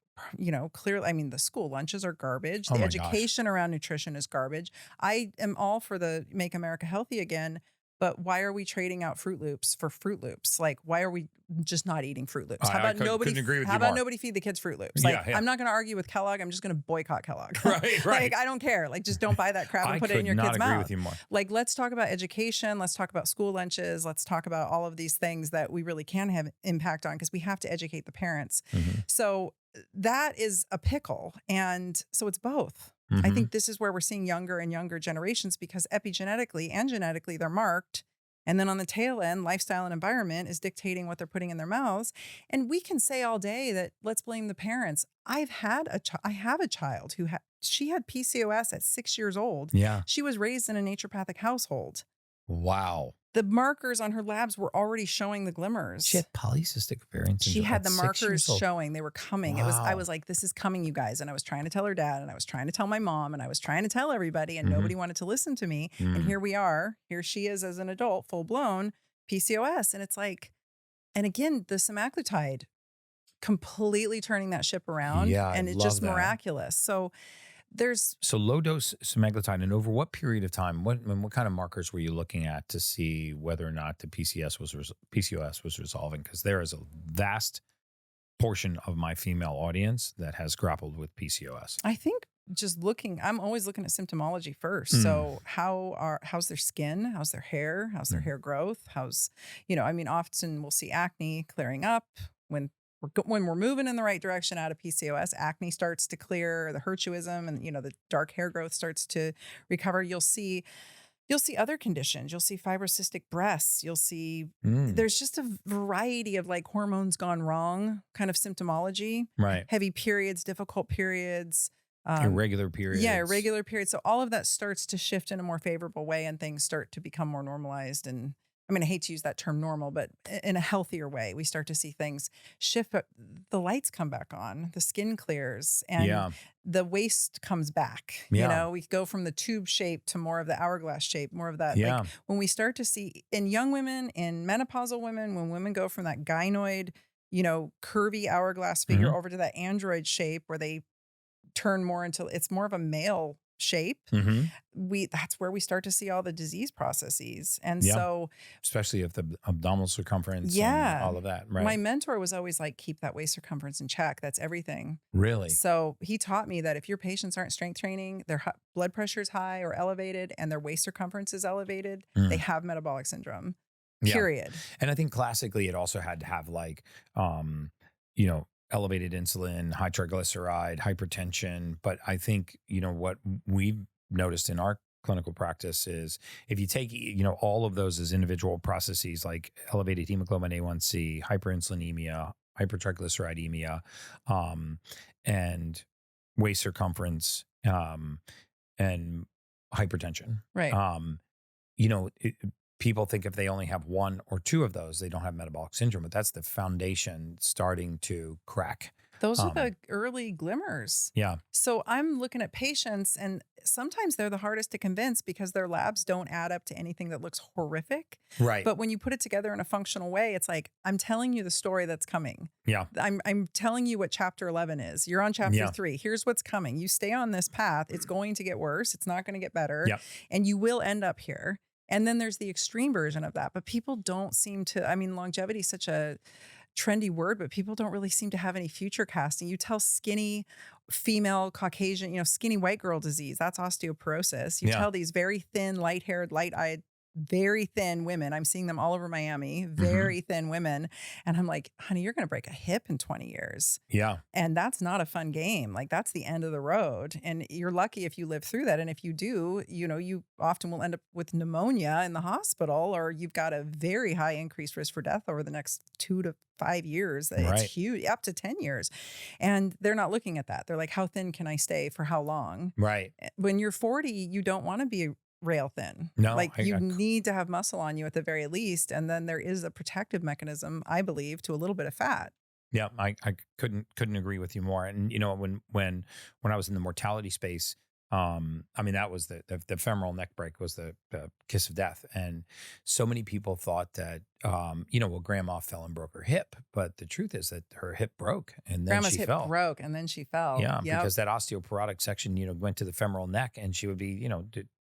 S1: clearly, I mean, the school lunches are garbage. The education around nutrition is garbage. I am all for the Make America Healthy Again, but why are we trading out Fruit Loops for Fruit Loops? Like, why are we just not eating Fruit Loops? How about nobody feed the kids Fruit Loops? Like, I'm not going to argue with Kellogg. I'm just going to boycott Kellogg.
S2: Right.
S1: Like, I don't care. Like, just don't buy that crap and put it in your kid's mouth. I could not agree with
S2: you more.
S1: Like, let's talk about education. Let's talk about school lunches. Let's talk about all of these things that we really can have impact on, because we have to educate the parents. So that is a pickle. And so it's both. I think this is where we're seeing younger and younger generations, because epigenetically and genetically they're marked. And then on the tail end, lifestyle and environment is dictating what they're putting in their mouths. And we can say all day that let's blame the parents. I have a child who she had PCOS at 6 years old.
S2: Yeah.
S1: She was raised in a naturopathic household.
S2: Wow.
S1: The markers on her labs were already showing the glimmers.
S2: She had polycystic ovarian syndrome.
S1: She had the markers showing. They were coming.
S2: Wow.
S1: I was like, this is coming, you guys. And I was trying to tell her dad, and I was trying to tell my mom, and I was trying to tell everybody, and nobody wanted to listen to me. And here we are. Here she is as an adult, full blown PCOS. And it's like, and again, the semaglutide completely turning that ship around.
S2: Yeah,
S1: and it's just miraculous. So
S2: So low dose semaglutide, and over what period of time? What kind of markers were you looking at to see whether or not the PCOS was resolving? Because there is a vast portion of my female audience that has grappled with PCOS.
S1: I think just I'm always looking at symptomology first. So how's their skin? How's their hair? How's their hair growth? Often we'll see acne clearing up when we're moving in the right direction out of PCOS. Acne starts to clear, the hirsutism and the dark hair growth starts to recover. You'll see other conditions. You'll see fibrocystic breasts. You'll see there's just a variety of like hormones gone wrong kind of symptomology.
S2: Right.
S1: Heavy periods, difficult periods.
S2: Irregular periods.
S1: Yeah, irregular periods. So all of that starts to shift in a more favorable way and things start to become more normalized. And I hate to use that term normal, but in a healthier way, we start to see things shift. But the lights come back on, the skin clears, and the waist comes back.
S2: Yeah.
S1: We go from the tube shape to more of the hourglass shape, more of that.
S2: Yeah.
S1: Like when we start to see in young women, in menopausal women, when women go from that gynoid, curvy hourglass figure over to that android shape where they turn more into, it's more of a male shape. That's where we start to see all the disease processes. And so,
S2: especially if the abdominal circumference and all of that, right?
S1: My mentor was always like, keep that waist circumference in check. That's everything.
S2: Really?
S1: So he taught me that if your patients aren't strength training, their blood pressure is high or elevated and their waist circumference is elevated, they have metabolic syndrome. Period.
S2: And I think classically it also had to have like, elevated insulin, high triglyceride, hypertension. But I think, what we've noticed in our clinical practice is if you take, all of those as individual processes, like elevated hemoglobin A1C, hyperinsulinemia, hypertriglyceridemia, and waist circumference, and hypertension.
S1: Right.
S2: People think if they only have one or two of those, they don't have metabolic syndrome, but that's the foundation starting to crack.
S1: Those are the early glimmers.
S2: Yeah.
S1: So I'm looking at patients and sometimes they're the hardest to convince because their labs don't add up to anything that looks horrific.
S2: Right.
S1: But when you put it together in a functional way, it's like, I'm telling you the story that's coming.
S2: Yeah.
S1: I'm telling you what chapter 11 is. You're on chapter 3. Here's what's coming. You stay on this path. It's going to get worse. It's not going to get better.
S2: Yep.
S1: And you will end up here. And then there's the extreme version of that. But people don't seem to, longevity is such a trendy word, but people don't really seem to have any future casting. You tell skinny female Caucasian, skinny white girl disease, that's osteoporosis. You tell these very thin, light-haired, light-eyed, very thin women. I'm seeing them all over Miami, very thin women. And I'm like, honey, you're going to break a hip in 20 years.
S2: Yeah.
S1: And that's not a fun game. Like that's the end of the road. And you're lucky if you live through that. And if you do, you often will end up with pneumonia in the hospital, or you've got a very high increased risk for death over the next 2 to 5 years. It's huge, up to 10 years. And they're not looking at that. They're like, how thin can I stay for how long?
S2: Right.
S1: When you're 40, you don't want to be rail thin.
S2: No,
S1: you need to have muscle on you at the very least. And then there is a protective mechanism, I believe, to a little bit of fat.
S2: Yeah, I couldn't agree with you more. And when I was in the mortality space, that was the femoral neck break was the kiss of death. And so many people thought that, grandma fell and broke her hip. But the truth is that her hip broke and then
S1: Grandma's
S2: she
S1: hip
S2: fell.
S1: broke and then she fell.
S2: Yeah, because that osteoporotic section, went to the femoral neck and she would be,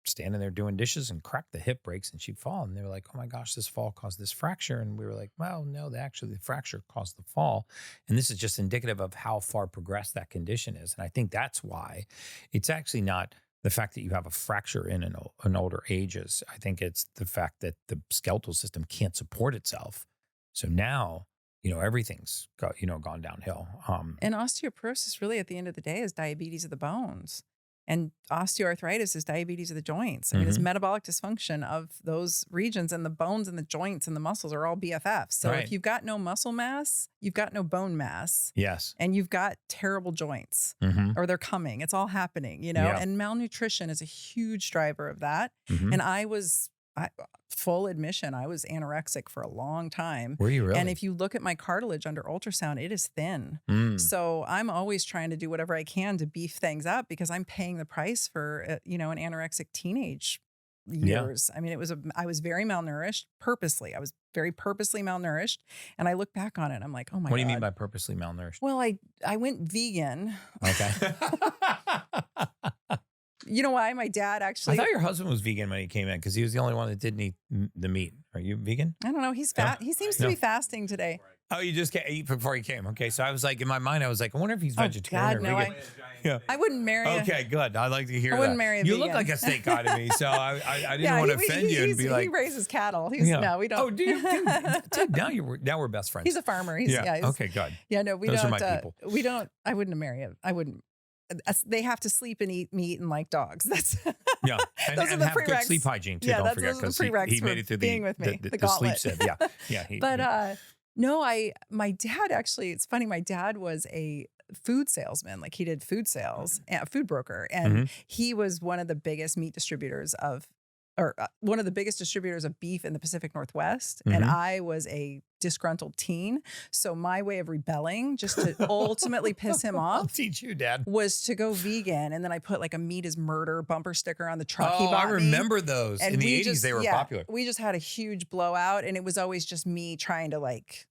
S2: standing there doing dishes and crack the hip breaks and she'd fall. And they were like, oh my gosh, this fall caused this fracture. And we were like, well, no, the fracture caused the fall. And this is just indicative of how far progressed that condition is. And I think that's why it's actually not the fact that you have a fracture in an older ages. I think it's the fact that the skeletal system can't support itself. So now, everything's gone downhill.
S1: And osteoporosis really at the end of the day is diabetes of the bones. And osteoarthritis is diabetes of the joints. It's metabolic dysfunction of those regions, and the bones and the joints and the muscles are all BFFs. So if you've got no muscle mass, you've got no bone mass.
S2: Yes. And
S1: you've got terrible joints or they're coming. It's all happening, and malnutrition is a huge driver of that. And full admission, I was anorexic for a long time.
S2: Were you really?
S1: And if you look at my cartilage under ultrasound, it is thin. So I'm always trying to do whatever I can to beef things up because I'm paying the price for, an anorexic teenage years. I was very malnourished purposely. I was very purposely malnourished. And I look back on it, I'm like, oh my God.
S2: What do you mean by purposely malnourished?
S1: Well, I went vegan.
S2: Okay.
S1: You know why? My dad actually.
S2: I thought your husband was vegan when he came in because he was the only one that didn't eat the meat. Are you vegan?
S1: I don't know. He's fat. He seems to be fasting today.
S2: Oh, you just can't eat before he came. Okay, so I was like, in my mind, I was like, I wonder if he's vegetarian
S1: God,
S2: or
S1: no,
S2: vegan.
S1: I wouldn't marry.
S2: Okay, good. I'd like to hear that.
S1: I wouldn't marry a
S2: You
S1: vegan.
S2: look like a steak guy to me, so I didn't want to offend you and be like,
S1: he raises cattle. No, we don't.
S2: Oh, do you? Dude, now we're best friends.
S1: He's a farmer.
S2: Okay, good.
S1: Yeah, no, we
S2: Those
S1: don't.
S2: are my people.
S1: We don't. I wouldn't marry him. I wouldn't. They have to sleep and eat meat and like dogs. That's
S2: yeah.
S1: Those
S2: and
S1: are the
S2: have good
S1: prereqs.
S2: sleep hygiene too.
S1: Yeah,
S2: don't forget
S1: those are
S2: because
S1: the prereqs
S2: he
S1: for
S2: made it through
S1: being with me.
S2: the sleep
S1: gauntlet.
S2: sieve. Yeah.
S1: But no, my dad actually. It's funny. My dad was a food salesman. Like he did food sales, a food broker, and he was one of the biggest meat distributors one of the biggest distributors of beef in the Pacific Northwest. And I was a disgruntled teen. So my way of rebelling, just to ultimately piss him off,
S2: I'll teach you, Dad,
S1: was to go vegan. And then I put like a meat is murder bumper sticker on the truck he
S2: Oh,
S1: bought
S2: I remember those.
S1: And
S2: in the 80s,
S1: just,
S2: they were popular.
S1: We just had a huge blowout, and it was always just me trying to like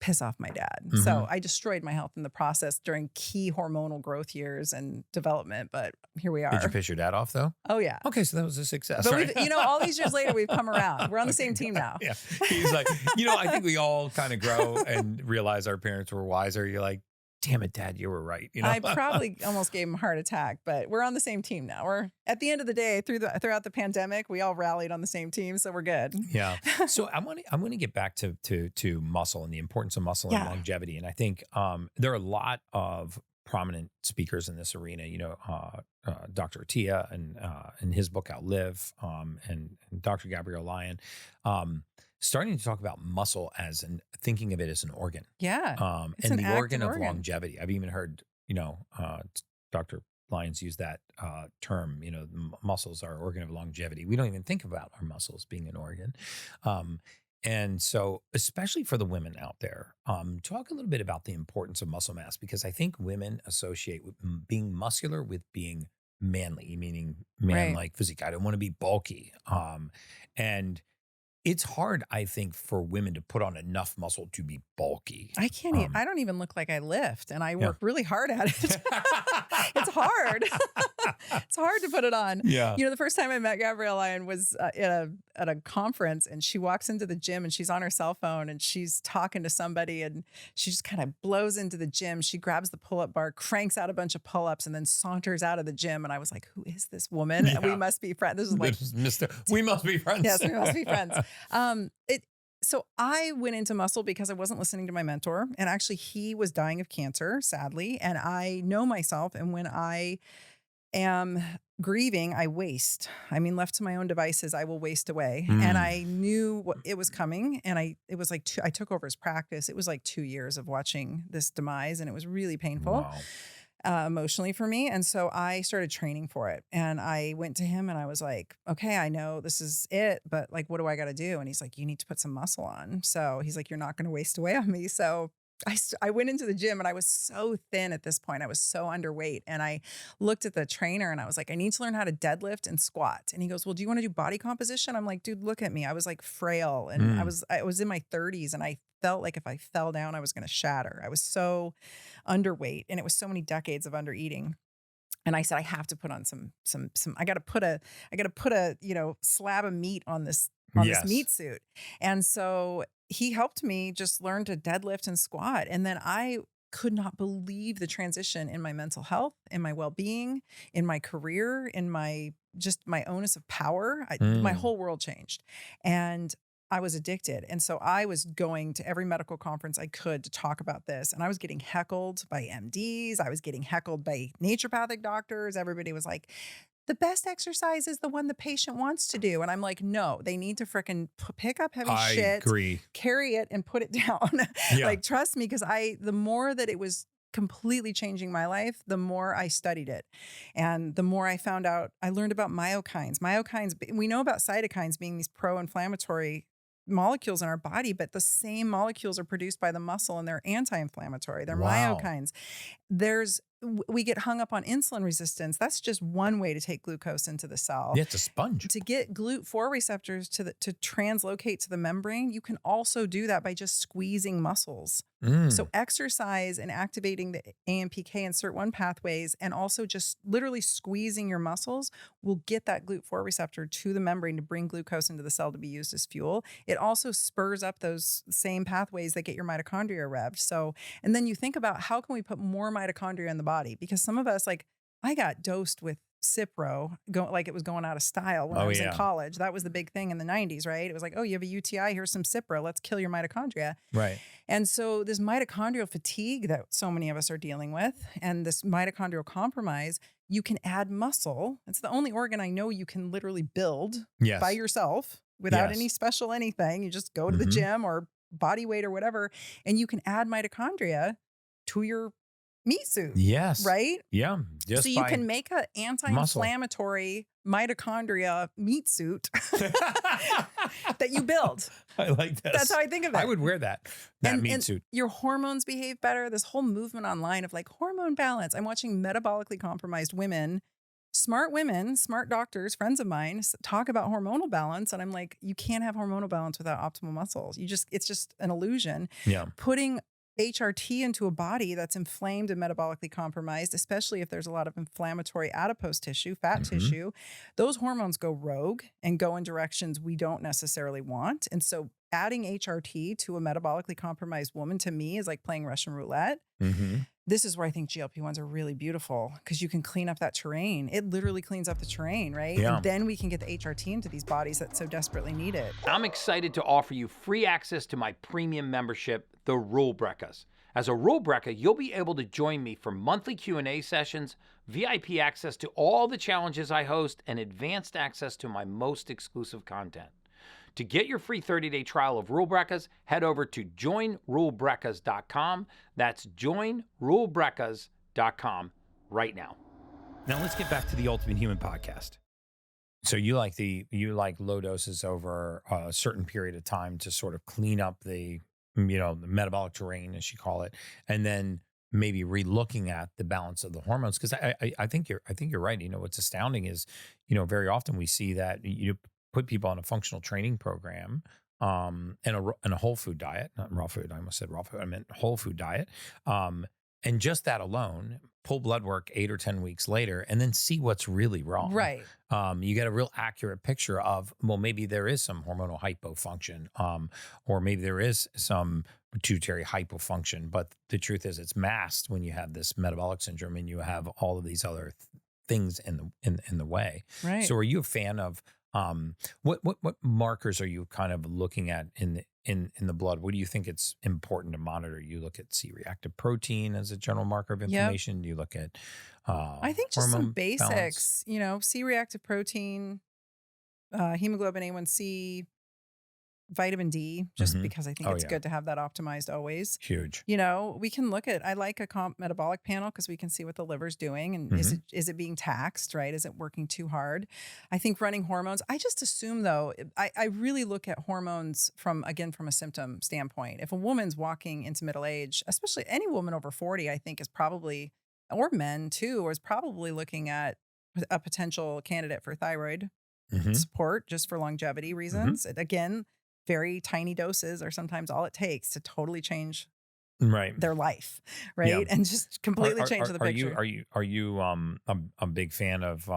S1: piss off my dad. So I destroyed my health in the process during key hormonal growth years and development. But here we are.
S2: Did you piss your dad off though?
S1: Oh yeah.
S2: Okay, so that was a success.
S1: But
S2: right?
S1: we've, all these years later, we've come around. We're on the same team now.
S2: Yeah. He's like, I think we all kind of grow and realize our parents were wiser. You're like, damn it, Dad, you were right.
S1: I probably almost gave him a heart attack, but we're on the same team now. We're at the end of the day, throughout the pandemic, we all rallied on the same team, so we're good.
S2: Yeah. So I want to get back to muscle and the importance of muscle and longevity. And I think there are a lot of prominent speakers in this arena. Dr. Tia and his book Outlive, and Dr. Gabrielle Lyon. Starting to talk about muscle thinking of it as an organ.
S1: Yeah.
S2: And the organ of longevity. I've even heard, Dr. Lyons use that term, muscles are organ of longevity. We don't even think about our muscles being an organ. And so, especially for the women out there, talk a little bit about the importance of muscle mass, because I think women associate with being muscular with being manly, meaning man-like physique. I don't want to be bulky. And it's hard, I think, for women to put on enough muscle to be bulky.
S1: I can't. I don't even look like I lift, and I work really hard at it. It's hard. It's hard to put it on.
S2: Yeah.
S1: The first time I met Gabrielle Lyon was at a conference, and she walks into the gym and she's on her cell phone and she's talking to somebody, and she just kind of blows into the gym. She grabs the pull-up bar, cranks out a bunch of pull-ups, and then saunters out of the gym. And I was like, "Who is this woman? Yeah. We must be friends." This is like,
S2: we must be friends.
S1: Yes, we must be friends. So I went into muscle because I wasn't listening to my mentor, and actually he was dying of cancer, sadly. And I know myself. And when I am grieving, I waste. I mean, left to my own devices, I will waste away. And I knew it was coming. And I took over his practice. It was like 2 years of watching this demise, and it was really painful.
S2: Wow.
S1: Emotionally for me. And so I started training for it, and I went to him and I was like, okay, I know this is it, but like, what do I got to do? And he's like, you need to put some muscle on. So he's like, you're not going to waste away on me. So I went into the gym, and I was so thin at this point. I was so underweight. And I looked at the trainer and I was like, I need to learn how to deadlift and squat. And he goes, well, do you want to do body composition? I'm like, dude, look at me. I was like frail, and I was in my 30s, and I felt like if I fell down, I was going to shatter. I was so underweight, and it was so many decades of undereating. And I said, I have to put on some, I got to put a, slab of meat on this meat suit. And so he helped me just learn to deadlift and squat. And then I could not believe the transition in my mental health, in my well-being, in my career, in my onus of power. My whole world changed. And I was addicted. And so I was going to every medical conference I could to talk about this. And I was getting heckled by MDs. I was getting heckled by naturopathic doctors. Everybody was like, the best exercise is the one the patient wants to do. And I'm like, no, they need to frickin' pick up heavy shit, carry it, and put it down. Like, trust me, because the more that it was completely changing my life, the more I studied it. And the more I found out, I learned about myokines. We know about cytokines being these pro-inflammatory molecules in our body, but the same molecules are produced by the muscle, and they're anti-inflammatory. They're myokines. There's we get hung up on insulin resistance. That's just one way to take glucose into the cell.
S2: Yeah, it's a sponge.
S1: To get GLUT4 receptors to translocate to the membrane, you can also do that by just squeezing muscles. So exercise and activating the AMPK and SIRT1 pathways, and also just literally squeezing your muscles will get that GLUT4 receptor to the membrane to bring glucose into the cell to be used as fuel. It also spurs up those same pathways that get your mitochondria revved. So, and then you think about how can we put more mitochondria in the body? Because some of us, like I got dosed with Cipro, like it was going out of style when I was in college. That was the big thing in the 90s, right? It was like, oh, you have a UTI, here's some Cipro, let's kill your mitochondria.
S2: Right.
S1: And so this mitochondrial fatigue that so many of us are dealing with, and this mitochondrial compromise, you can add muscle. It's the only organ I know you can literally build by yourself without any special anything. You just go to the gym or body weight or whatever, and you can add mitochondria to your meat suit.
S2: Yes.
S1: Right?
S2: Yeah.
S1: Just so you can make an anti-inflammatory mitochondria meat suit that you build.
S2: I like that.
S1: That's how I think of it.
S2: I would wear that meat suit.
S1: Your hormones behave better. This whole movement online of like hormone balance. I'm watching metabolically compromised women, smart doctors, friends of mine talk about hormonal balance. And I'm like, you can't have hormonal balance without optimal muscles. It's just an illusion.
S2: Yeah.
S1: Putting HRT into a body that's inflamed and metabolically compromised, especially if there's a lot of inflammatory adipose tissue, fat tissue, those hormones go rogue and go in directions we don't necessarily want. And so adding HRT to a metabolically compromised woman, to me, is like playing Russian roulette. This is where I think GLP-1s are really beautiful, because you can clean up that terrain. It literally cleans up the terrain, right?
S2: Yeah.
S1: And then we can get the HRT into these bodies that so desperately need it.
S3: I'm excited to offer you free access to my premium membership, the Rule Breckas. As a Rule Brecka, you'll be able to join me for monthly Q&A sessions, VIP access to all the challenges I host, and advanced access to my most exclusive content. To get your free 30-day trial of Rule Breckas, head over to joinrulebreckas.com. That's joinrulebreckas.com right now.
S2: Now let's get back to the Ultimate Human podcast. So you like low doses over a certain period of time to sort of clean up the metabolic terrain, as you call it, and then maybe re-looking at the balance of the hormones. Because I think you're right. What's astounding is, very often we see that you put people on a functional training program, and a whole food diet, not raw food. I almost said raw food. I meant whole food diet. And just that alone, pull blood work 8 or 10 weeks later, and then see what's really wrong.
S1: Right.
S2: You get a real accurate picture of, well, maybe there is some hormonal hypofunction, or maybe there is some pituitary hypofunction. But the truth is, it's masked when you have this metabolic syndrome and you have all of these other things in the way.
S1: Right.
S2: So, are you a fan of what markers are you kind of looking at in the blood? What do you think it's important to monitor? You look at C-reactive protein as a general marker of inflammation. You look at
S1: I think just some basics,
S2: balance.
S1: C-reactive protein, hemoglobin A1C, vitamin D, just because I think it's good to have that optimized always.
S2: Huge.
S1: We can look at, I like a comp metabolic panel because we can see what the liver's doing, and is it being taxed, right? Is it working too hard? I think running hormones, I just assume though, I really look at hormones from a symptom standpoint. If a woman's walking into middle age, especially any woman over 40, I think is probably, or men too, is probably looking at a potential candidate for thyroid support just for longevity reasons. Again, very tiny doses are sometimes all it takes to totally change their life, right?
S2: Yeah.
S1: And just completely change the picture.
S2: Are you a big fan of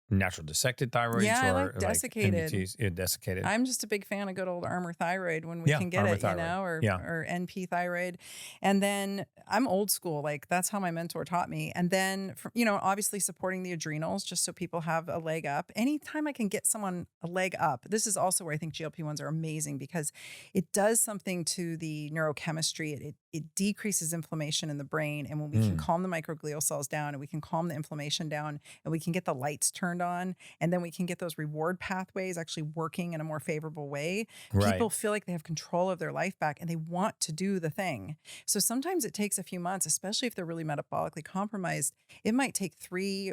S2: natural dissected thyroids?
S1: Yeah, I like desiccated.
S2: Desiccated.
S1: I'm just a big fan of good old Armour thyroid when we can get it,
S2: thyroid.
S1: or NP thyroid. And then I'm old school, like that's how my mentor taught me. And then, obviously supporting the adrenals just so people have a leg up. Anytime I can get someone a leg up, this is also where I think GLP-1s are amazing because it does something to the neurochemistry. It decreases inflammation in the brain. And when we can calm the microglial cells down and we can calm the inflammation down and we can get the lights turned on, and then we can get those reward pathways actually working in a more favorable way, people feel like they have control of their life back and they want to do the thing. So sometimes it takes a few months, especially if they're really metabolically compromised. It might take 3+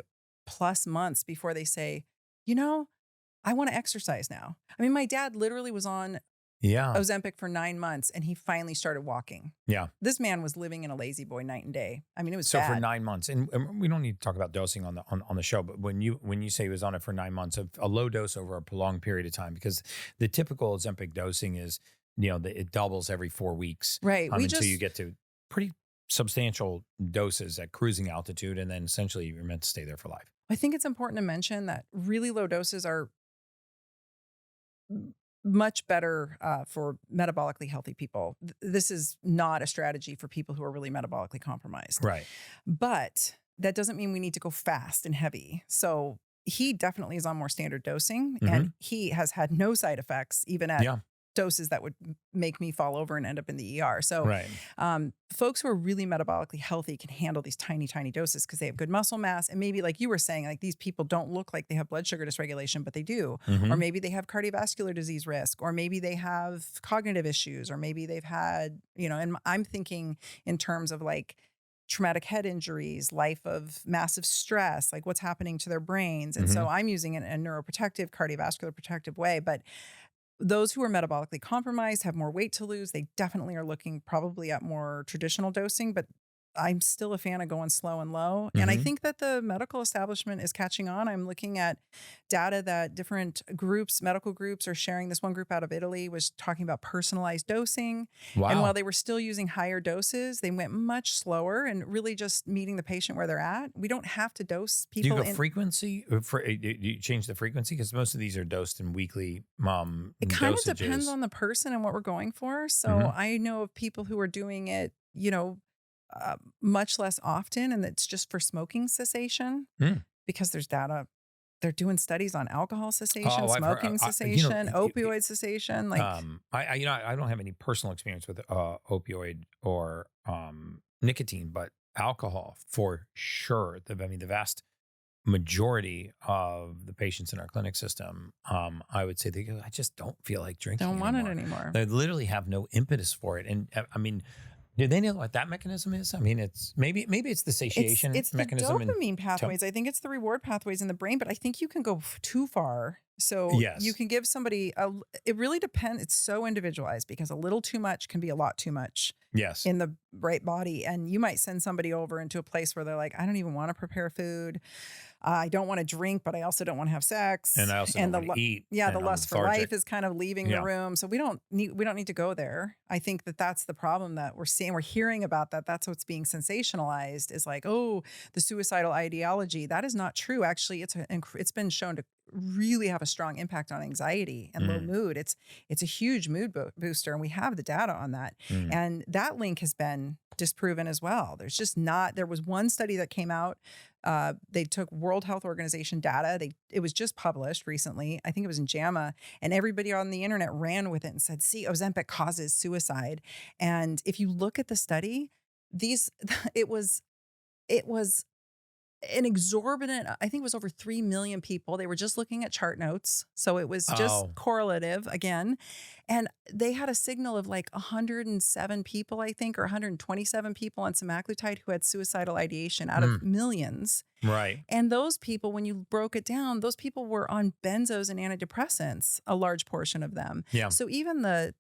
S1: months before they say, I want to exercise now. I mean, my dad literally was on
S2: Yeah.
S1: Ozempic for 9 months, and he finally started walking.
S2: Yeah.
S1: This man was living in a lazy boy night and day. I mean, it was
S2: So
S1: bad.
S2: for 9 months, and we don't need to talk about dosing on the show, but when you say he was on it for 9 months, a low dose over a prolonged period of time, because the typical Ozempic dosing is, it doubles every 4 weeks,
S1: Right.
S2: until you get to pretty substantial doses at cruising altitude, and then essentially you're meant to stay there for life.
S1: I think it's important to mention that really low doses are much better for metabolically healthy people. This is not a strategy for people who are really metabolically compromised.
S2: Right.
S1: But that doesn't mean we need to go fast and heavy. So he definitely is on more standard dosing, and he has had no side effects, even at doses that would make me fall over and end up in the ER. So folks who are really metabolically healthy can handle these tiny, tiny doses because they have good muscle mass. And maybe, like you were saying, like these people don't look like they have blood sugar dysregulation, but they do. Or maybe they have cardiovascular disease risk, or maybe they have cognitive issues, or maybe they've had, and I'm thinking in terms of like traumatic head injuries, life of massive stress, like what's happening to their brains. And so I'm using it in a neuroprotective, cardiovascular protective way. But those who are metabolically compromised, have more weight to lose, they definitely are looking probably at more traditional dosing, but I'm still a fan of going slow and low. And I think that the medical establishment is catching on. I'm looking at data that different groups, medical groups are sharing. This one group out of Italy was talking about personalized dosing.
S2: Wow.
S1: And while they were still using higher doses, they went much slower and really just meeting the patient where they're at. We don't have to dose people.
S2: Do you go frequency? Do you change the frequency? Because most of these are dosed in weekly
S1: It kind of depends on the person and what we're going for. So I know of people who are doing it, much less often, and it's just for smoking cestation because there's data. They're doing studies on alcohol cessation, smoking cessation, opioid cessation. Like,
S2: I don't have any personal experience with opioid or nicotine, but alcohol for sure. The vast majority of the patients in our clinic system, I would say I just don't feel like drinking.
S1: Don't want it anymore.
S2: They literally have no impetus for it, and do they know what that mechanism is? It's maybe it's the satiation mechanism.
S1: It's the dopamine pathways. I think it's the reward pathways in the brain, but I think you can go too far. So you can give somebody it really depends. It's so individualized because a little too much can be a lot too much.
S2: Yes.
S1: In the right body. And you might send somebody over into a place where they're like, I don't even want to prepare food. I don't want to drink, but I also don't want to have sex.
S2: And I also don't want to eat.
S1: Yeah, the lust for life is kind of leaving the room. So we don't need to go there. I think that that's the problem that we're seeing. We're hearing about that. That's what's being sensationalized is like, oh, the suicidal ideology. That is not true. Actually, it's been shown to really have a strong impact on anxiety and low mood. It's a huge mood booster, and we have the data on that. And that link has been disproven as well. There was one study that came out. They took World Health Organization data. It was just published recently. I think it was in JAMA, and everybody on the internet ran with it and said, see, Ozempic causes suicide. And if you look at the study, it was an exorbitant, I think it was over 3 million people. They were just looking at chart notes. So it was just correlative again. And they had a signal of like 107 people, I think, or 127 people on semaglutide who had suicidal ideation out of millions.
S2: Right.
S1: And those people, when you broke it down, those people were on benzos and antidepressants, a large portion of them.
S2: Yeah.
S1: So even the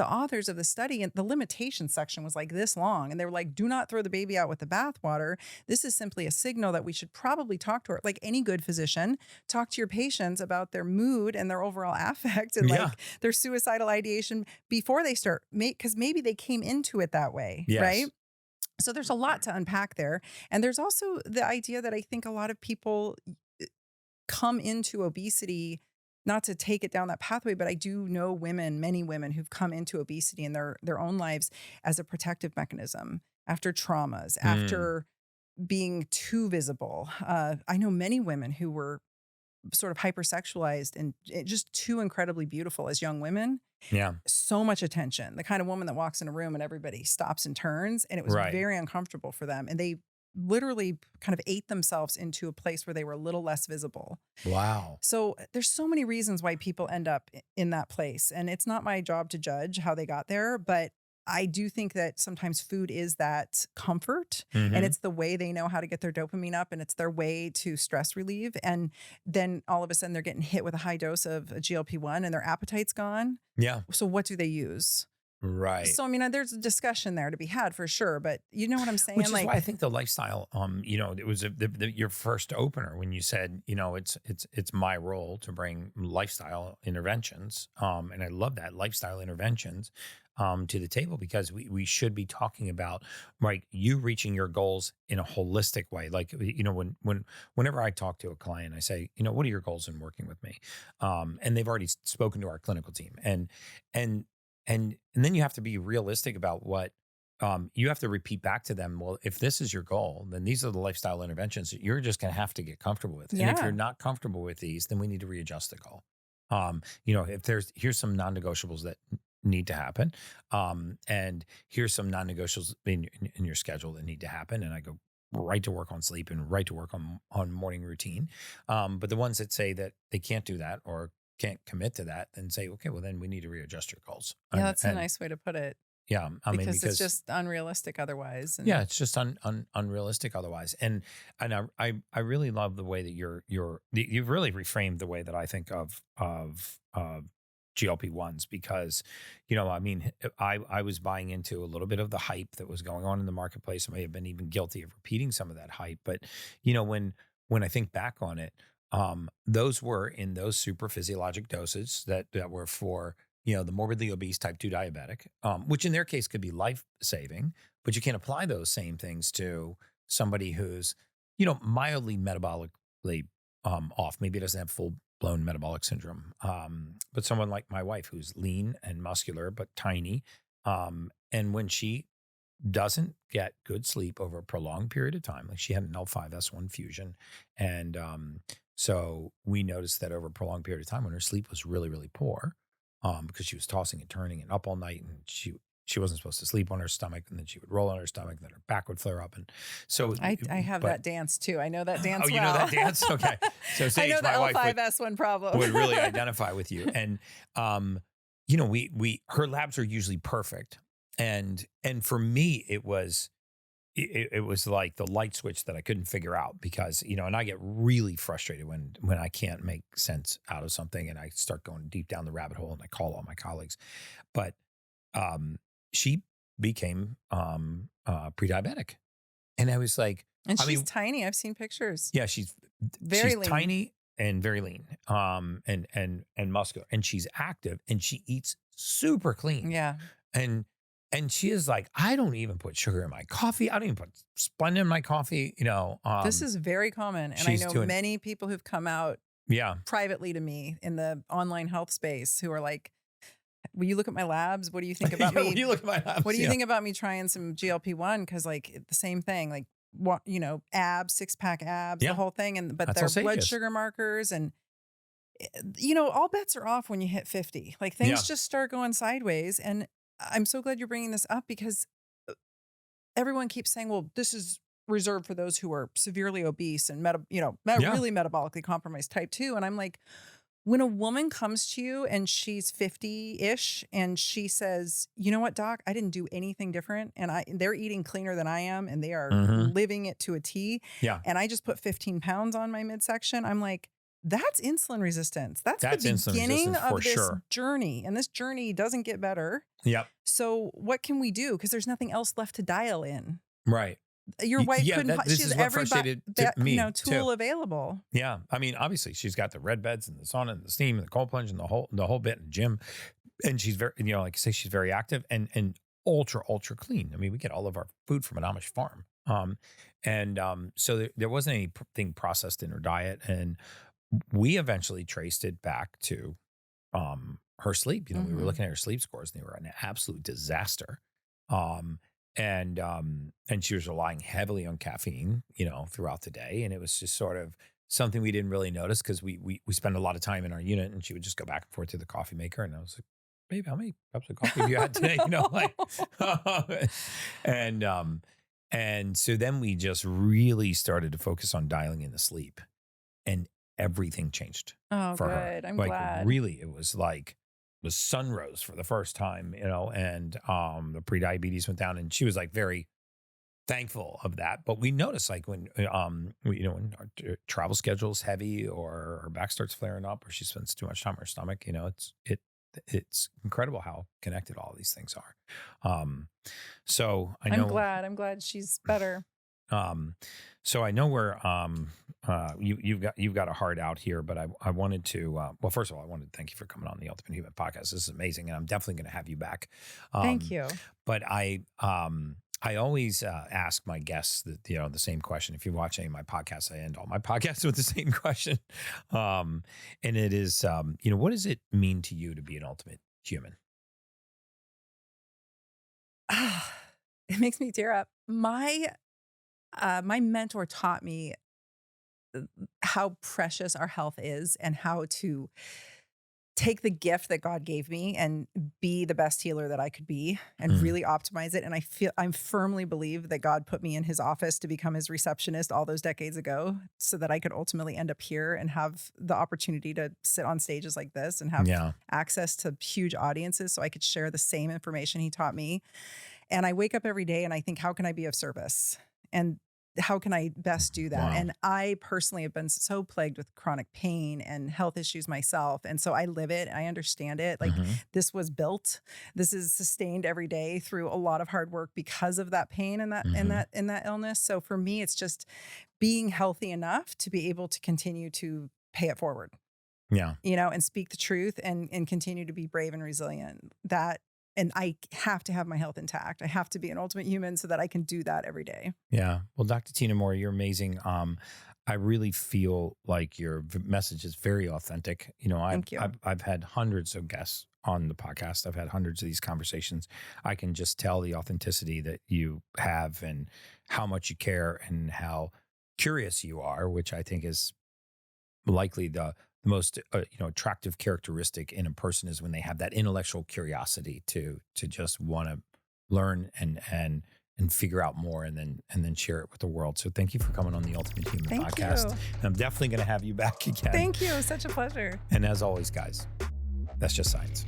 S1: authors of the study, and the limitation section was like this long, and they were like, do not throw the baby out with the bathwater. This is simply a signal that we should probably talk to like any good physician, talk to your patients about their mood and their overall affect and like their suicidal ideation before they start, because maybe they came into it that way, right? So there's a lot to unpack there. And there's also the idea that I think a lot of people come into obesity, not to take it down that pathway, but I do know many women who've come into obesity in their own lives as a protective mechanism after traumas, after being too visible. I know many women who were sort of hypersexualized and just too incredibly beautiful as young women.
S2: Yeah.
S1: So much attention. The kind of woman that walks in a room and everybody stops and turns, and it was very uncomfortable for them. And they literally kind of ate themselves into a place where they were a little less visible.
S2: Wow.
S1: So there's so many reasons why people end up in that place. And it's not my job to judge how they got there, but I do think that sometimes food is that comfort, and
S2: Mhm.
S1: it's the way they know how to get their dopamine up, and it's their way to stress relieve. And then all of a sudden they're getting hit with a high dose of a GLP-1 and their appetite's gone.
S2: Yeah.
S1: So what do they use?
S2: Right.
S1: So, I mean, there's a discussion there to be had for sure, but you know what I'm saying?
S2: Which is
S1: Like,
S2: why I think the lifestyle, it was your first opener when you said, it's my role to bring lifestyle interventions, and I love that lifestyle interventions, to the table, because we should be talking about, right, you reaching your goals in a holistic way. Like, whenever I talk to a client, I say, what are your goals in working with me? And they've already spoken to our clinical team, and then you have to be realistic about what. You have to repeat back to them, well, if this is your goal, then these are the lifestyle interventions that you're just going to have to get comfortable with. And if
S1: Yeah.
S2: you're not comfortable with these, then we need to readjust the goal. If here's some non-negotiables that need to happen. And here's some non-negotiables in your schedule that need to happen. And I go right to work on sleep and right to work on morning routine. But the ones that say that they can't do that or can't commit to that, then say, okay, well, then we need to readjust your goals.
S1: yeah, that's a nice way to put it.
S2: Yeah,
S1: Because it's just unrealistic otherwise. And
S2: yeah, it's just unrealistic otherwise. And I really love the way that you've really reframed the way that I think of GLP-1s, because, I was buying into a little bit of the hype that was going on in the marketplace. I may have been even guilty of repeating some of that hype, but when I think back on it, those were in those super physiologic doses that were for the morbidly obese type 2 diabetic, which in their case could be life-saving, but you can't apply those same things to somebody who's, mildly metabolically off. Maybe it doesn't have full-blown metabolic syndrome, but someone like my wife who's lean and muscular but tiny, and when she doesn't get good sleep over a prolonged period of time, like she had an L5S1 fusion, and so we noticed that over a prolonged period of time when her sleep was really, really poor, because she was tossing and turning and up all night, and she wasn't supposed to sleep on her stomach, and then she would roll on her stomach, and then her back would flare up. And so
S1: I have that dance too. I know that dance.
S2: Oh, you know that dance? Okay. So
S1: I
S2: Sage,
S1: know the
S2: my wife,
S1: L5S1 problem.
S2: would really identify with you. And, her labs are usually perfect. And for me, it was like the light switch that I couldn't figure out, because, and I get really frustrated when I can't make sense out of something, and I start going deep down the rabbit hole, and I call all my colleagues. But she became pre-diabetic. And I was like,
S1: and she's tiny. I've seen pictures.
S2: yeah, she's
S1: Very lean.
S2: tiny and very lean, and muscular, and she's active, and she eats super clean.
S1: Yeah.
S2: And she is like, I don't even put sugar in my coffee. I don't even put Splenda in my coffee.
S1: This is very common. And I know many people who've come out privately to me in the online health space who are like, will you look at my labs? What do you think about me?
S2: Will you look at my labs?
S1: What do you think about me trying some GLP-1? Because like the same thing, like abs, 6-pack abs, the whole thing. But
S2: That's
S1: their
S2: all
S1: blood
S2: Sage is.
S1: sugar markers, and all bets are off when you hit 50. Like things just start going sideways. And I'm so glad you're bringing this up, because everyone keeps saying, well, this is reserved for those who are severely obese and really metabolically compromised type 2. And I'm like, when a woman comes to you and she's 50-ish and she says, you know what, doc, I didn't do anything different, and they're eating cleaner than I am, and they are living it to a T. Yeah. And I just put 15 pounds on my midsection. I'm like, that's insulin resistance. That's the beginning of this journey. And this journey doesn't get better. Yep. So what can we do? Because there's nothing else left to dial in.
S2: Right.
S1: Your wife couldn't.
S2: This
S1: she has
S2: is what
S1: every
S2: frustrated
S1: me
S2: too.
S1: tool available.
S2: Yeah. I mean, obviously she's got the red beds and the sauna and the steam and the cold plunge and the whole bit and gym. And she's very, like I say, she's very active and ultra clean. I mean, we get all of our food from an Amish farm. So there wasn't anything processed in her diet. And we eventually traced it back to her sleep. We were looking at her sleep scores, and they were an absolute disaster. And she was relying heavily on caffeine, throughout the day. And it was just sort of something we didn't really notice, because we spend a lot of time in our unit, and she would just go back and forth to the coffee maker. And I was like, babe, how many cups of coffee have you had today? And so then we just really started to focus on dialing in the sleep, and everything changed
S1: for
S2: her.
S1: I'm glad.
S2: Really, it was like the sun rose for the first time, and the prediabetes went down, and she was like very thankful of that. But we notice like when when our travel schedule is heavy or her back starts flaring up or she spends too much time on her stomach, it's incredible how connected all these things are. So
S1: I'm glad she's better.
S2: So I know we're you've got a heart out here, but I wanted to well, first of all, I wanted to thank you for coming on the Ultimate Human Podcast. This is amazing, and I'm definitely going to have you back.
S1: Thank you.
S2: But I always ask my guests the same question. If you watch any of my podcasts, I end all my podcasts with the same question, and it is what does it mean to you to be an ultimate human?
S1: It makes me tear up. My mentor taught me how precious our health is and how to take the gift that God gave me and be the best healer that I could be and really optimize it. And I firmly believe that God put me in his office to become his receptionist all those decades ago so that I could ultimately end up here and have the opportunity to sit on stages like this and have access to huge audiences so I could share the same information he taught me. And I wake up every day and I think, how can I be of service? And how can I best do that? Wow. And I personally have been so plagued with chronic pain and health issues myself. And so I live it. I understand it. Like this was built, this is sustained every day through a lot of hard work because of that pain and that, and that illness. So for me, it's just being healthy enough to be able to continue to pay it forward.
S2: Yeah.
S1: And speak the truth and continue to be brave and resilient. And I have to have my health intact. I have to be an ultimate human so that I can do that every day.
S2: Yeah. Well, Dr. Tyna Moore, you're amazing. I really feel like your message is very authentic.
S1: Thank you.
S2: I've had hundreds of guests on the podcast. I've had hundreds of these conversations. I can just tell the authenticity that you have and how much you care and how curious you are, which I think is likely the most attractive characteristic in a person is when they have that intellectual curiosity to just want to learn and figure out more and then share it with the world. So thank you for coming on the Ultimate Human Podcast. And I'm definitely going to have you back again.
S1: Thank you. Such a pleasure.
S2: And as always, guys, that's just science.